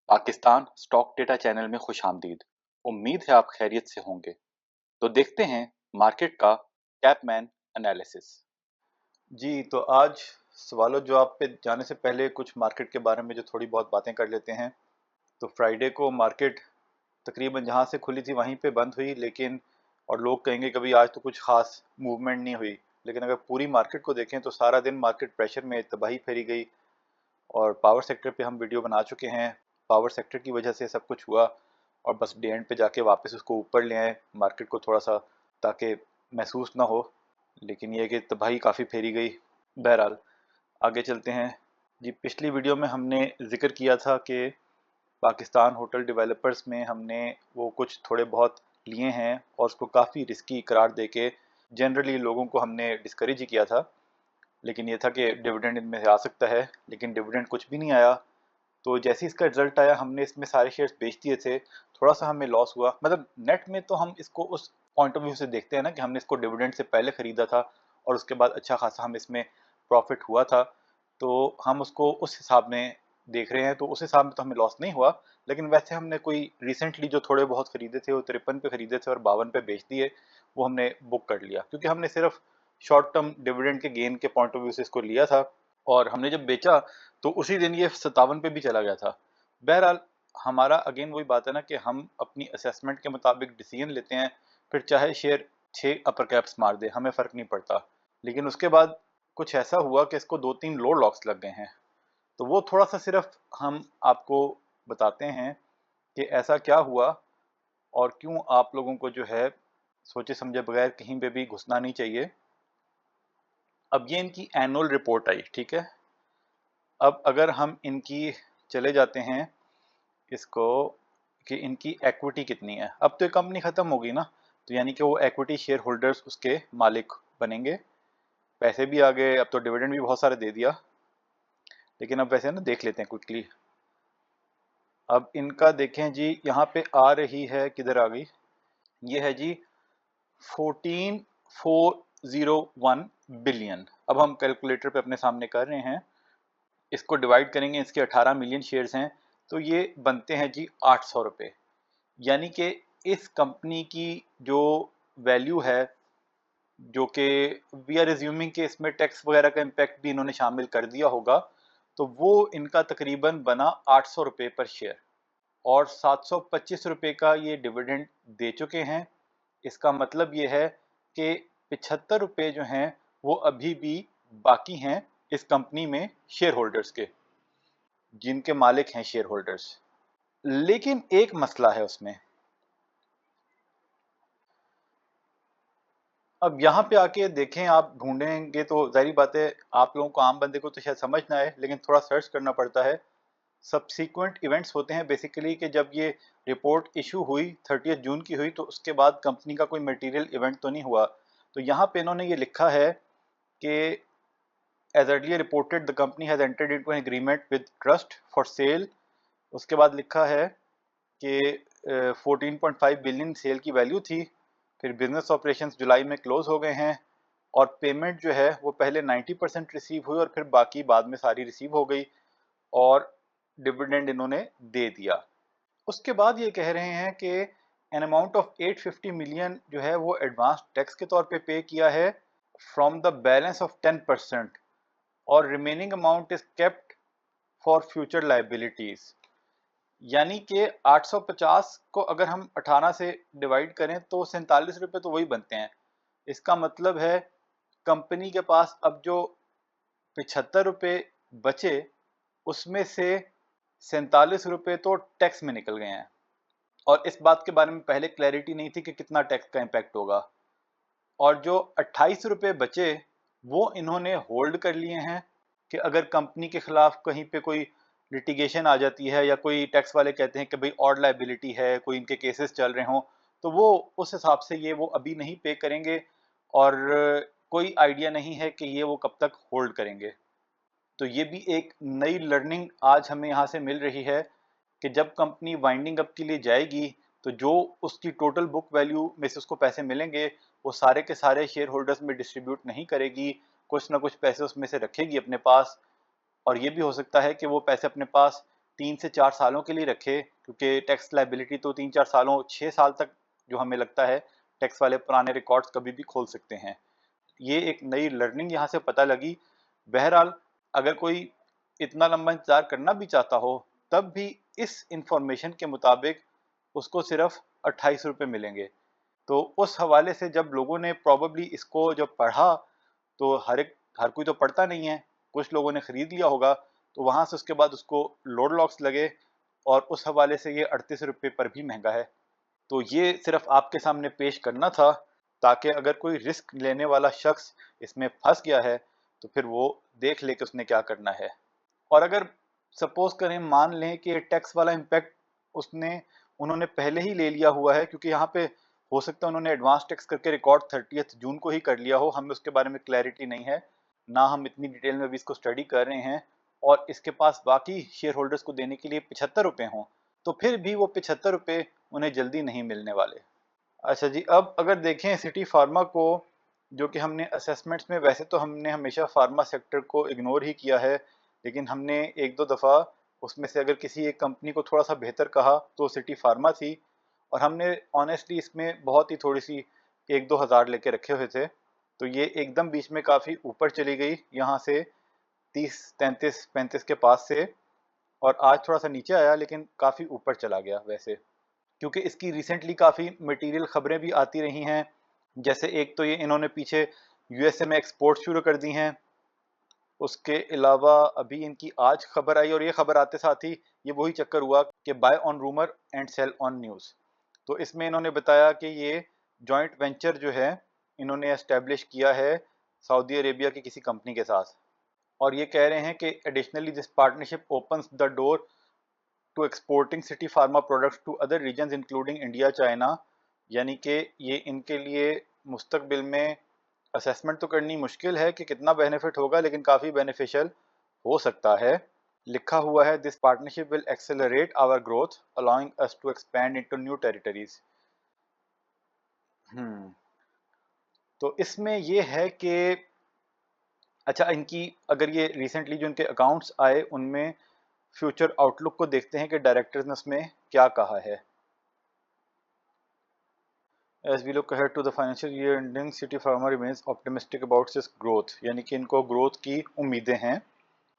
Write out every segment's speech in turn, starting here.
Pakistan stock data channel में खुशामदीद। उम्मीद है आप खैरियत से होंगे। तो देखते हैं मार्केट का कैपमैन एनालिसिस। जी, तो आज सवालों जवाब पे जाने से पहले कुछ मार्केट के बारे में जो थोड़ी बहुत बातें कर लेते हैं। तो फ्राइडे को मार्केट तकरीबन जहां से खुली थी वहीं पे बंद हुई, लेकिन और लोग कहेंगे कभी आज तो कुछ खास मूवमेंट नहीं हुई, लेकिन अगर पूरी मार्केट को देखें तो सारा दिन मार्केट प्रेशर में तबाही फेरी गई। और पावर सेक्टर पे हम वीडियो बना चुके हैं। पावर सेक्टर की वजह से सब कुछ हुआ और बस डे एंड पे जाके वापस उसको ऊपर ले आए मार्केट को थोड़ा सा, ताकि महसूस ना हो। लेकिन ये कि तबाही काफ़ी फेरी गई। बहरहाल आगे चलते हैं जी। पिछली वीडियो में हमने जिक्र किया था कि पाकिस्तान होटल डेवलपर्स में हमने वो कुछ थोड़े बहुत लिए हैं और उसको काफ़ी रिस्की करार दे के जनरली लोगों को हमने डिस्करेज ही किया था। लेकिन ये था कि डिविडेंड इनमें से आ सकता है, लेकिन डिविडेंड कुछ भी नहीं आया। तो जैसे ही इसका रिजल्ट आया हमने इसमें सारे शेयर्स बेच दिए थे। थोड़ा सा हमें लॉस हुआ, मतलब नेट में तो हम इसको उस पॉइंट ऑफ व्यू से देखते हैं ना कि हमने इसको डिविडेंड से पहले खरीदा था और उसके बाद अच्छा खासा हम इसमें प्रॉफिट हुआ था, तो हम उसको उस हिसाब में देख रहे हैं। तो उस हिसाब में तो हमें लॉस नहीं हुआ। लेकिन वैसे हमने कोई रिसेंटली जो थोड़े बहुत खरीदे थे वो 53 पे खरीदे थे और 52 पे बेच दिए, वो हमने बुक कर लिया क्योंकि हमने सिर्फ शॉर्ट टर्म डिविडेंड के गेन के पॉइंट ऑफ व्यू से इसको लिया था। और हमने जब बेचा तो उसी दिन ये 57 पे भी चला गया था। बहरहाल हमारा अगेन वही बात है ना कि हम अपनी असेसमेंट के मुताबिक डिसीजन लेते हैं, फिर चाहे शेयर 6 अपर कैप्स मार दे हमें फ़र्क नहीं पड़ता। लेकिन उसके बाद कुछ ऐसा हुआ कि इसको 2-3 लोड लॉक्स लग गए हैं। तो वो थोड़ा सा सिर्फ हम आपको बताते हैं कि ऐसा क्या हुआ और क्यों आप लोगों को जो है सोचे समझे बगैर कहीं पे भी घुसना नहीं चाहिए। अब ये इनकी एनुअल रिपोर्ट आई, ठीक है। अब अगर हम इनकी चले जाते हैं इसको कि इनकी इक्विटी कितनी है। अब तो ये कंपनी ख़त्म होगी ना, तो यानी कि वो इक्विटी शेयर होल्डर्स उसके मालिक बनेंगे। पैसे भी आ गए, अब तो डिविडेंड भी बहुत सारे दे दिया। लेकिन अब वैसे ना देख लेते हैं क्विकली। अब इनका देखें जी, यहाँ पे आ रही है, किधर आ गई, ये है जी 14,401 बिलियन। अब हम कैलकुलेटर पे अपने सामने कर रहे हैं, इसको डिवाइड करेंगे, इसके 18 मिलियन शेयर्स हैं तो ये बनते हैं जी 800 रुपये। यानी कि इस कंपनी की जो वैल्यू है, जो कि वी आर एज्यूमिंग कि इसमें टैक्स वगैरह का इम्पैक्ट भी इन्होंने शामिल कर दिया होगा, तो वो इनका तकरीबन बना 800 रुपये पर शेयर और 725 रुपये का ये डिविडेंड दे चुके हैं। इसका मतलब ये है कि 75 रुपये जो हैं वो अभी भी बाकी हैं इस कंपनी में शेयर होल्डर्स के, जिनके मालिक हैं शेयर होल्डर्स। लेकिन एक मसला है उसमें। अब यहाँ पे आके देखें, आप ढूंढेंगे तो जाहिर बात है आप लोगों को, आम बंदे को तो शायद समझ ना आए, लेकिन थोड़ा सर्च करना पड़ता है। सब्सीक्वेंट इवेंट्स होते हैं बेसिकली कि जब ये रिपोर्ट इशू हुई 30 जून की हुई, तो उसके बाद कंपनी का कोई मटेरियल इवेंट तो नहीं हुआ। तो यहाँ पे इन्होंने ये लिखा है कि as earlier reported the company has entered into an agreement with trust for sale. उसके बाद लिखा है कि 14.5 बिलियन सेल की वैल्यू थी। फिर बिजनेस ऑपरेशंस जुलाई में क्लोज हो गए हैं और पेमेंट जो है वो पहले 90% रिसीव हुई और फिर बाकी बाद में सारी रिसीव हो गई और डिविडेंड इन्होंने दे दिया। उसके बाद ये कह रहे हैं कि एन अमाउंट ऑफ 850 मिलियन जो है वो एडवांस टैक्स के तौर पे किया है फ्रॉम द बैलेंस ऑफ 10%, और remaining amount is kept for future liabilities. यानी कि 850 को अगर हम 18 से डिवाइड करें तो 47 रुपये तो वही बनते हैं। इसका मतलब है कंपनी के पास अब जो 75 रुपये बचे उसमें से 47 रुपये तो टैक्स में निकल गए हैं। और इस बात के बारे में पहले क्लैरिटी नहीं थी कि कितना टैक्स का इम्पैक्ट होगा। और जो 28 रुपये बचे वो इन्होंने होल्ड कर लिए हैं कि अगर कंपनी के खिलाफ कहीं पे कोई लिटिगेशन आ जाती है या कोई टैक्स वाले कहते हैं कि भाई ऑड लाइबिलिटी है, कोई इनके केसेस चल रहे हों, तो वो उस हिसाब से ये वो अभी नहीं पे करेंगे और कोई आइडिया नहीं है कि ये वो कब तक होल्ड करेंगे। तो ये भी एक नई लर्निंग आज हमें यहाँ से मिल रही है कि जब कंपनी वाइंडिंग अप के लिए जाएगी तो जो उसकी टोटल बुक वैल्यू में से उसको पैसे मिलेंगे वो सारे के सारे शेयर होल्डर्स में डिस्ट्रीब्यूट नहीं करेगी, कुछ ना कुछ पैसे उसमें से रखेगी अपने पास। और ये भी हो सकता है कि वो पैसे अपने पास 3 से 4 सालों के लिए रखे, क्योंकि टैक्स लायबिलिटी तो 3-4 सालों 6 साल तक जो हमें लगता है टैक्स वाले पुराने रिकॉर्ड्स कभी भी खोल सकते हैं। ये एक नई लर्निंग यहाँ से पता लगी। बहरहाल अगर कोई इतना लंबा इंतजार करना भी चाहता हो, तब भी इस इंफॉर्मेशन के मुताबिक उसको सिर्फ 28 रुपये मिलेंगे। तो उस हवाले से जब लोगों ने प्रोबेबली इसको जब पढ़ा, तो हर कोई तो पढ़ता नहीं है, कुछ लोगों ने खरीद लिया होगा, तो वहां से उसके बाद उसको लोड लॉक्स लगे और उस हवाले से ये 38 रुपये पर भी महंगा है। तो ये सिर्फ आपके सामने पेश करना था, ताकि अगर कोई रिस्क लेने वाला शख्स इसमें फंस गया है तो फिर वो देख ले कि उसने क्या करना है। और अगर सपोज करें, मान लें कि टैक्स वाला इम्पैक्ट उन्होंने पहले ही ले लिया हुआ है, क्योंकि यहाँ पे हो सकता है उन्होंने एडवांस टैक्स करके रिकॉर्ड 30 जून को ही कर लिया हो, हमें उसके बारे में क्लैरिटी नहीं है, ना हम इतनी डिटेल में भी इसको स्टडी कर रहे हैं, और इसके पास बाकी शेयर होल्डर्स को देने के लिए 75 रुपये हों, तो फिर भी वो 75 रुपये उन्हें जल्दी नहीं मिलने वाले। अच्छा जी, अब अगर देखें सिटी फार्मा को, जो कि हमने असेसमेंट्स में, वैसे तो हमने हमेशा फार्मा सेक्टर को इग्नोर ही किया है, लेकिन हमने एक दो दफ़ा उसमें से अगर किसी एक कंपनी को थोड़ा सा बेहतर कहा तो सिटी फार्मा थी, और हमने ऑनेस्टली इसमें बहुत ही थोड़ी सी 1-2 हज़ार लेके रखे हुए थे, तो ये एकदम बीच में काफ़ी ऊपर चली गई, यहाँ से 30, 33, 35 के पास से, और आज थोड़ा सा नीचे आया, लेकिन काफ़ी ऊपर चला गया वैसे, क्योंकि इसकी रिसेंटली काफ़ी मटेरियल खबरें भी आती रही हैं। जैसे एक तो ये इन्होंने पीछे यूएसए में एक्सपोर्ट शुरू कर दी हैं, उसके अलावा अभी इनकी आज खबर आई, और ये खबर आते साथ ही ये वही चक्कर हुआ कि buy on rumour and sell on news. तो इसमें इन्होंने बताया कि ये जॉइंट वेंचर जो है इन्होंने एस्टेब्लिश किया है सऊदी अरेबिया की किसी कंपनी के साथ, और ये कह रहे हैं कि additionally this partnership opens the door to exporting city pharma products to other regions including India, China. यानी कि ये इनके लिए मुस्तकबिल में असेसमेंट तो करनी मुश्किल है कि कितना बेनिफिट होगा, लेकिन काफ़ी बेनिफिशियल हो सकता है। लिखा हुआ है, this partnership will accelerate our growth allowing us to expand into new territories. तो इसमें ये है कि अच्छा, इनकी अगर ये रिसेंटली जो इनके अकाउंट्स आए उनमें फ्यूचर आउटलुक को देखते हैं कि डायरेक्टर्स ने उसमें क्या कहा है। As we look ahead to the financial year ending, City Pharma remains optimistic about its growth, यानी कि इनको ग्रोथ की उम्मीदें हैं,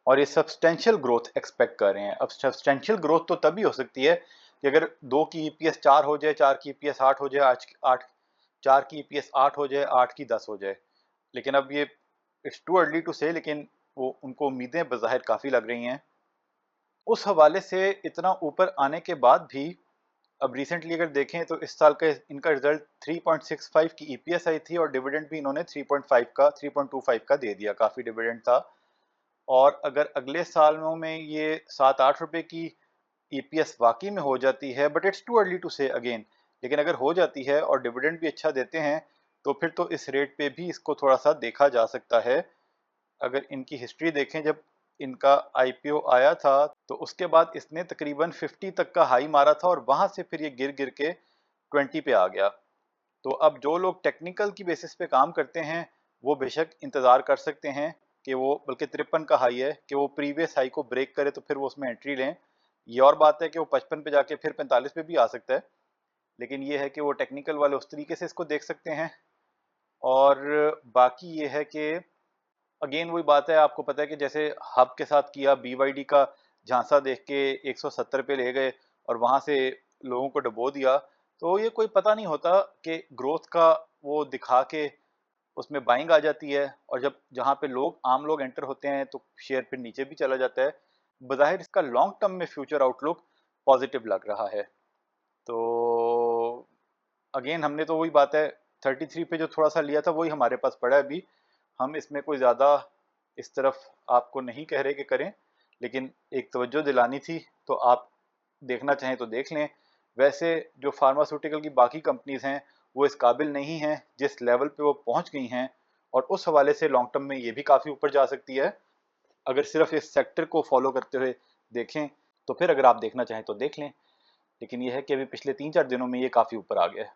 और ये सब्सटेंशियल ग्रोथ एक्सपेक्ट कर रहे हैं। अब सब्सटेंशियल ग्रोथ तो तभी हो सकती है कि अगर 2 की ईपीएस 4 हो जाए, 4 की ईपीएस 8 हो जाए, आज 8 4 की ईपीएस 8 हो जाए, 8 की 10 हो जाए। लेकिन अब ये इट्स टू अर्ली टू से, लेकिन वो उनको उम्मीदें बज़ाहिर काफ़ी लग रही हैं। उस हवाले से इतना ऊपर आने के बाद भी अब रिसेंटली अगर देखें तो इस साल का इनका रिजल्ट 3.65 की ईपीएस आई थी, और डिविडेंड भी इन्होंने 3.25 का दे दिया, काफ़ी डिविडेंड था। और अगर अगले सालों में ये 7-8 रुपए की ईपीएस वाकई में हो जाती है, but it's too early to say again, लेकिन अगर हो जाती है और डिविडेंड भी अच्छा देते हैं, तो फिर तो इस रेट पे भी इसको थोड़ा सा देखा जा सकता है। अगर इनकी हिस्ट्री देखें, जब इनका आईपीओ आया था तो उसके बाद इसने तकरीबन 50 तक का हाई मारा था, और वहां से फिर ये गिर गिर के 20 पे आ गया। तो अब जो लोग टेक्निकल की बेसिस पे काम करते हैं वो बेशक इंतज़ार कर सकते हैं कि वो, बल्कि 53 का हाई है, कि वो प्रीवियस हाई को ब्रेक करे तो फिर वो उसमें एंट्री लें। ये और बात है कि वो 55 पे जाके फिर 45 पे भी आ सकता है, लेकिन ये है कि वो टेक्निकल वाले उस तरीके से इसको देख सकते हैं। और बाकी ये है कि अगेन वही बात है, आपको पता है कि जैसे हब के साथ किया, बीवाईडी का झांसा देख के 170 पे ले गए और वहां से लोगों को डुबो दिया। तो ये कोई पता नहीं होता कि ग्रोथ का वो दिखा के उसमें बाइंग आ जाती है, और जब जहाँ पे आम लोग एंटर होते हैं तो शेयर फिर नीचे भी चला जाता है। बज़ाहिर इसका लॉन्ग टर्म में फ्यूचर आउटलुक पॉजिटिव लग रहा है। तो अगेन हमने तो वही बात है, 33 पे जो थोड़ा सा लिया था वही हमारे पास पड़ा है अभी। हम इसमें कोई ज़्यादा इस तरफ आपको नहीं कह रहे कि करें, लेकिन एक तवज्जो दिलानी थी, तो आप देखना चाहें तो देख लें। वैसे जो फार्मास्यूटिकल की बाकी कंपनीज हैं वो इस काबिल नहीं हैं जिस लेवल पे वो पहुंच गई हैं, और उस हवाले से लॉन्ग टर्म में ये भी काफ़ी ऊपर जा सकती है। अगर सिर्फ इस सेक्टर को फॉलो करते हुए देखें तो फिर अगर आप देखना चाहें तो देख लें, लेकिन यह है कि अभी पिछले 3-4 दिनों में ये काफ़ी ऊपर आ गया है।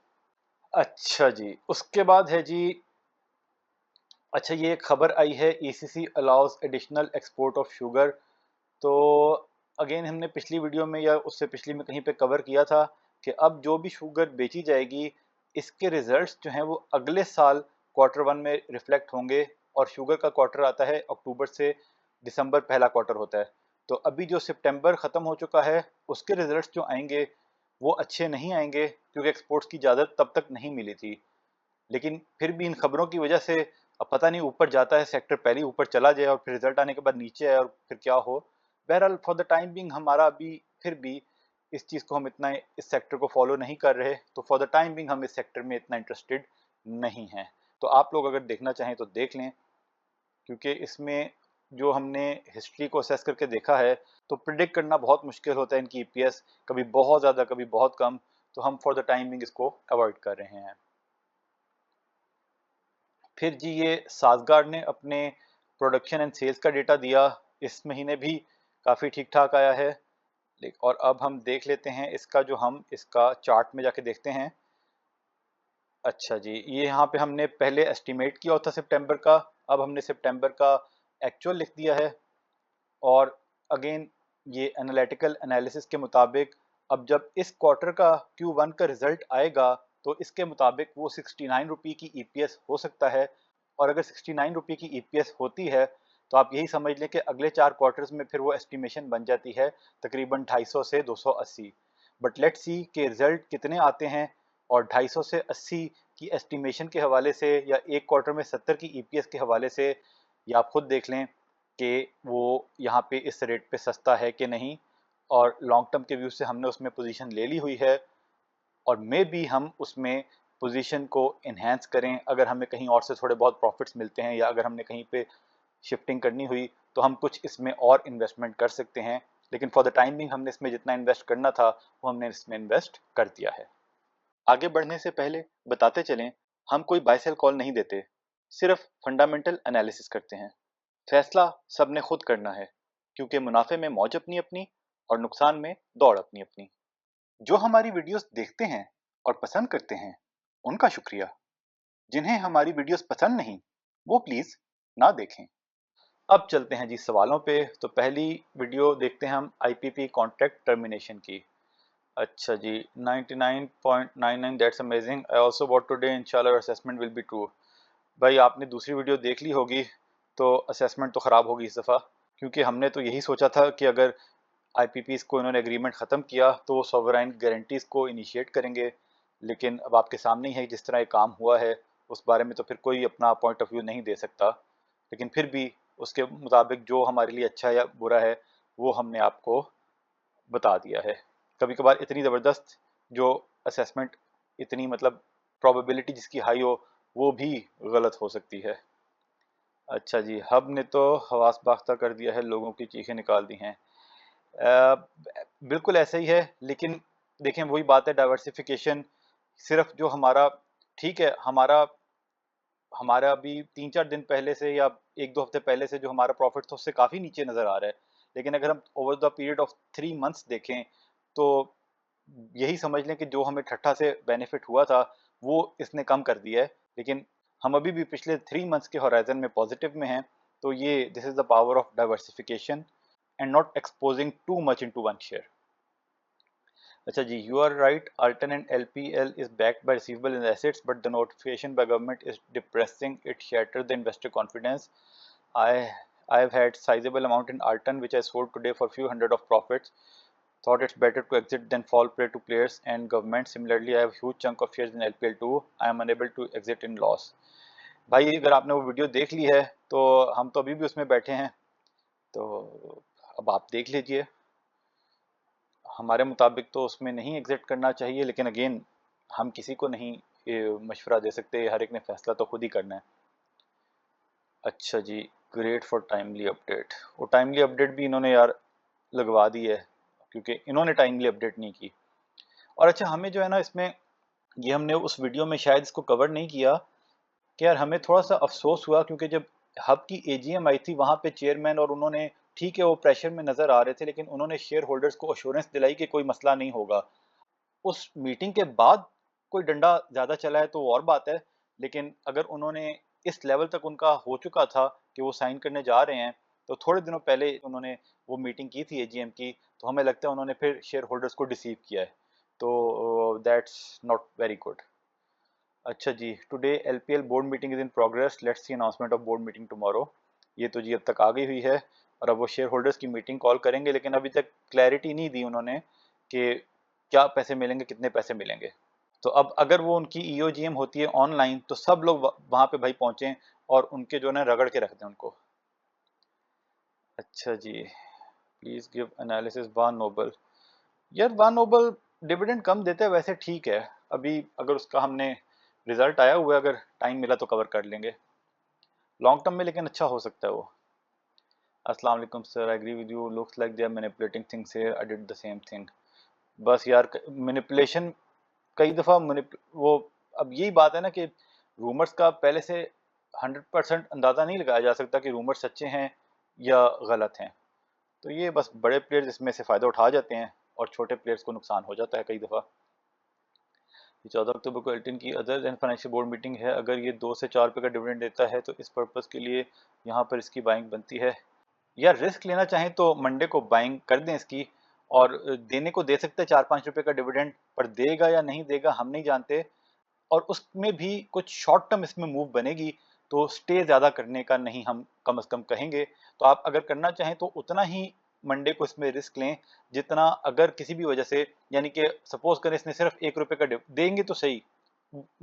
अच्छा जी, उसके बाद है जी, ये खबर आई है, ECC allows additional export of sugar. तो अगेन हमने पिछली वीडियो में या उससे पिछली में कहीं पे कवर किया था कि अब जो भी शुगर बेची जाएगी इसके रिजल्ट्स जो हैं वो अगले साल क्वार्टर वन में रिफ्लेक्ट होंगे। और शुगर का क्वार्टर आता है अक्टूबर से दिसंबर, पहला क्वार्टर होता है। तो अभी जो सितंबर ख़त्म हो चुका है उसके रिजल्ट्स जो आएंगे वो अच्छे नहीं आएंगे, क्योंकि एक्सपोर्ट्स की इजाज़त तब तक नहीं मिली थी। लेकिन फिर भी इन खबरों की वजह से अब पता नहीं ऊपर जाता है सेक्टर पहले ही ऊपर चला जाए और फिर रिजल्ट आने के बाद नीचे आए और फिर क्या हो। बहरहाल फॉर द टाइम बिंग हमारा अभी फिर भी इस चीज़ को हम इतना इस सेक्टर को फॉलो नहीं कर रहे, तो फॉर द टाइम बिंग हम इस सेक्टर में इतना इंटरेस्टेड नहीं हैं। तो आप लोग अगर देखना चाहें तो देख लें, क्योंकि इसमें जो हमने हिस्ट्री को असेस करके देखा है तो प्रिडिक्ट करना बहुत मुश्किल होता है इनकी ईपीएस, कभी बहुत ज़्यादा कभी बहुत कम। तो हम फॉर द टाइम बिंग इसको अवॉइड कर रहे हैं। फिर जी ये साज़गार्ड ने अपने प्रोडक्शन एंड सेल्स का डेटा दिया, इस महीने भी काफ़ी ठीक ठाक आया है। और अब हम देख लेते हैं इसका, जो हम इसका चार्ट में जाके देखते हैं। अच्छा जी, ये यहाँ पे हमने पहले एस्टिमेट किया होता सितंबर का, अब हमने सितंबर का एक्चुअल लिख दिया है। और अगेन ये एनालिटिकल एनालिसिस के मुताबिक अब जब इस क्वार्टर का Q1 का रिजल्ट आएगा तो इसके मुताबिक वो 69 रुपये की ईपीएस हो सकता है। और अगर 69 रुपये की ईपीएस होती है तो आप यही समझ लें कि अगले 4 क्वार्टर्स में फिर वो एस्टिमेशन बन जाती है तकरीबन 250 से 280। बट लेट्स सी के रिजल्ट कितने आते हैं। और 250 से 80 की एस्टिमेशन के हवाले से या एक क्वार्टर में 70 की ईपीएस के हवाले से, या आप खुद देख लें कि वो यहाँ पे इस रेट पे सस्ता है कि नहीं। और लॉन्ग टर्म के व्यू से हमने उसमें पोजीशन ले ली हुई है, और मे भी हम उसमें पोजीशन को इन्हेंस करें अगर हमें कहीं और से थोड़े बहुत प्रॉफिट्स मिलते हैं, या अगर हमने कहीं पे शिफ्टिंग करनी हुई तो हम कुछ इसमें और इन्वेस्टमेंट कर सकते हैं। लेकिन फॉर द टाइम बिंग हमने इसमें जितना इन्वेस्ट करना था वो हमने इसमें इन्वेस्ट कर दिया है। आगे बढ़ने से पहले बताते चलें, हम कोई बाय सेल कॉल नहीं देते, सिर्फ फंडामेंटल एनालिसिस करते हैं। फैसला सबने खुद करना है, क्योंकि मुनाफे में मौज अपनी अपनी और नुकसान में दौड़ अपनी अपनी। जो हमारी वीडियोस देखते हैं और पसंद करते हैं उनका शुक्रिया। जिन्हें हमारी वीडियोस पसंद नहीं वो प्लीज ना देखें। अब चलते हैं जी सवालों पे। तो पहली वीडियो देखते हैं हम आईपीपी कॉन्ट्रैक्ट टर्मिनेशन की। अच्छा जी, 99.99 that's amazing, I also bought today, इंशाल्लाह असेसमेंट विल बी ट्रू। भाई आपने दूसरी वीडियो देख ली होगी तो असेसमेंट तो ख़राब होगी इस दफ़ा, क्योंकि हमने तो यही सोचा था कि अगर आईपीपीज़ को इन्होंने एग्रीमेंट ख़त्म किया तो वो सॉवरेन गारंटीज़ को इनिशिएट करेंगे। लेकिन अब आपके सामने ही है जिस तरह ये काम हुआ है, उस बारे में तो फिर कोई अपना पॉइंट ऑफ व्यू नहीं दे सकता। लेकिन फिर भी उसके मुताबिक जो हमारे लिए अच्छा या बुरा है वो हमने आपको बता दिया है। कभी कभार इतनी ज़बरदस्त जो असेसमेंट, इतनी मतलब प्रोबेबिलिटी जिसकी हाई हो, वो भी गलत हो सकती है। अच्छा जी, हब ने तो हवास बाख्ता कर दिया है, लोगों की चीखें निकाल दी हैं। बिल्कुल ऐसा ही है, लेकिन देखें वही बात है, डाइवर्सिफिकेशन सिर्फ जो हमारा, ठीक है, हमारा हमारा अभी 3-4 दिन पहले से या 1-2 हफ्ते पहले से जो हमारा प्रॉफिट था उससे काफ़ी नीचे नज़र आ रहा है। लेकिन अगर हम over the period of 3 months देखें तो यही समझ लें कि जो हमें ठट्ठा से बेनिफिट हुआ था वो इसने कम कर दिया है। लेकिन हम अभी भी पिछले 3 मंथ्स के होराइजन में पॉजिटिव में हैं। तो ये this is the power of diversification and not exposing too much into one share. अच्छा जी, you are right. Altan and LPL is backed by receivable assets, but the notification by government is depressing. It shattered the investor confidence. I I have had sizable amount in Altan, which I sold today for few hundred of profits. Thought it's better to exit than fall prey to players and government. Similarly, I have huge chunk of shares in LPL too. I am unable to exit in loss. भाई अगर आपने वो video देख ली है तो हम तो अभी भी उसमें बैठे हैं, तो अब आप देख लीजिए। हमारे मुताबिक तो उसमें नहीं एग्जिट करना चाहिए, लेकिन अगेन हम किसी को नहीं मशवरा दे सकते, हर एक ने फैसला तो खुद ही करना है। अच्छा जी, ग्रेट फॉर टाइमली अपडेट। वो टाइमली अपडेट भी इन्होंने यार लगवा दी है, क्योंकि इन्होंने टाइमली अपडेट नहीं की। और अच्छा, हमें जो है ना इसमें, ये हमने उस वीडियो में शायद इसको कवर नहीं किया कि यार हमें थोड़ा सा अफसोस हुआ, क्योंकि जब हब की एजीएम आई थी वहाँ पे चेयरमैन और उन्होंने, ठीक है वो प्रेशर में नज़र आ रहे थे, लेकिन उन्होंने शेयर होल्डर्स को अश्योरेंस दिलाई कि कोई मसला नहीं होगा। उस मीटिंग के बाद कोई डंडा ज़्यादा चला है तो वो और बात है। लेकिन अगर उन्होंने इस लेवल तक उनका हो चुका था कि वो साइन करने जा रहे हैं, तो थोड़े दिनों पहले उन्होंने वो मीटिंग की थी एजीएम की, तो हमें लगता है उन्होंने फिर शेयर होल्डर्स को डिसीव किया है, तो दैट्स नॉट वेरी गुड। अच्छा जी, today LPL board meeting is in progress, let's see announcement of board meeting tomorrow. ये तो जी अब तक आ गई हुई है, और अब वो शेयर होल्डर्स की मीटिंग कॉल करेंगे, लेकिन अभी तक क्लैरिटी नहीं दी उन्होंने कि क्या पैसे मिलेंगे, कितने पैसे मिलेंगे। तो अब अगर वो उनकी ईओजीएम होती है ऑनलाइन, तो सब लोग वहाँ पे भाई पहुँचें और उनके जो है रगड़ के रख दें उनको। अच्छा जी, प्लीज गिव एनालिसिस वान नोबल। यार वान नोबल डिविडेंड कम देते हैं वैसे, ठीक है। अभी अगर उसका हमने रिजल्ट आया हुआ है, अगर टाइम मिला तो कवर कर लेंगे लॉन्ग टर्म में, लेकिन अच्छा हो सकता है वो। अस्सलाम वालेकुम sir, I agree with you, looks like they are manipulating things here, I did the same thing. बस यार मैनिपुलेशन कई दफ़ा वो, अब यही बात है ना कि रूमर्स का पहले से 100% अंदाज़ा नहीं लगाया जा सकता कि रूमर्स सच्चे हैं या गलत हैं। तो ये बस बड़े प्लेयर्स इसमें से फ़ायदा उठा जाते हैं और छोटे प्लेयर्स को नुकसान हो जाता है कई दफ़ा। 14 अक्टूबर को एल्टिन की other and financial board meeting है, अगर ये 2 से 4 रुपये का डिविडेंड देता है तो इस पर्पज़ के लिए यहाँ पर इसकी बाइंग बनती है। या रिस्क लेना चाहें तो मंडे को बाइंग कर दें इसकी, और देने को दे सकते हैं 4-5 रुपये का डिविडेंड, पर देगा या नहीं देगा हम नहीं जानते। और उसमें भी कुछ शॉर्ट टर्म इसमें मूव बनेगी, तो स्टे ज़्यादा करने का नहीं हम कम से कम कहेंगे। तो आप अगर करना चाहें तो उतना ही मंडे को इसमें रिस्क लें जितना, अगर किसी भी वजह से, यानी कि सपोज करें इसने सिर्फ 1 रुपये का देंगे तो सही,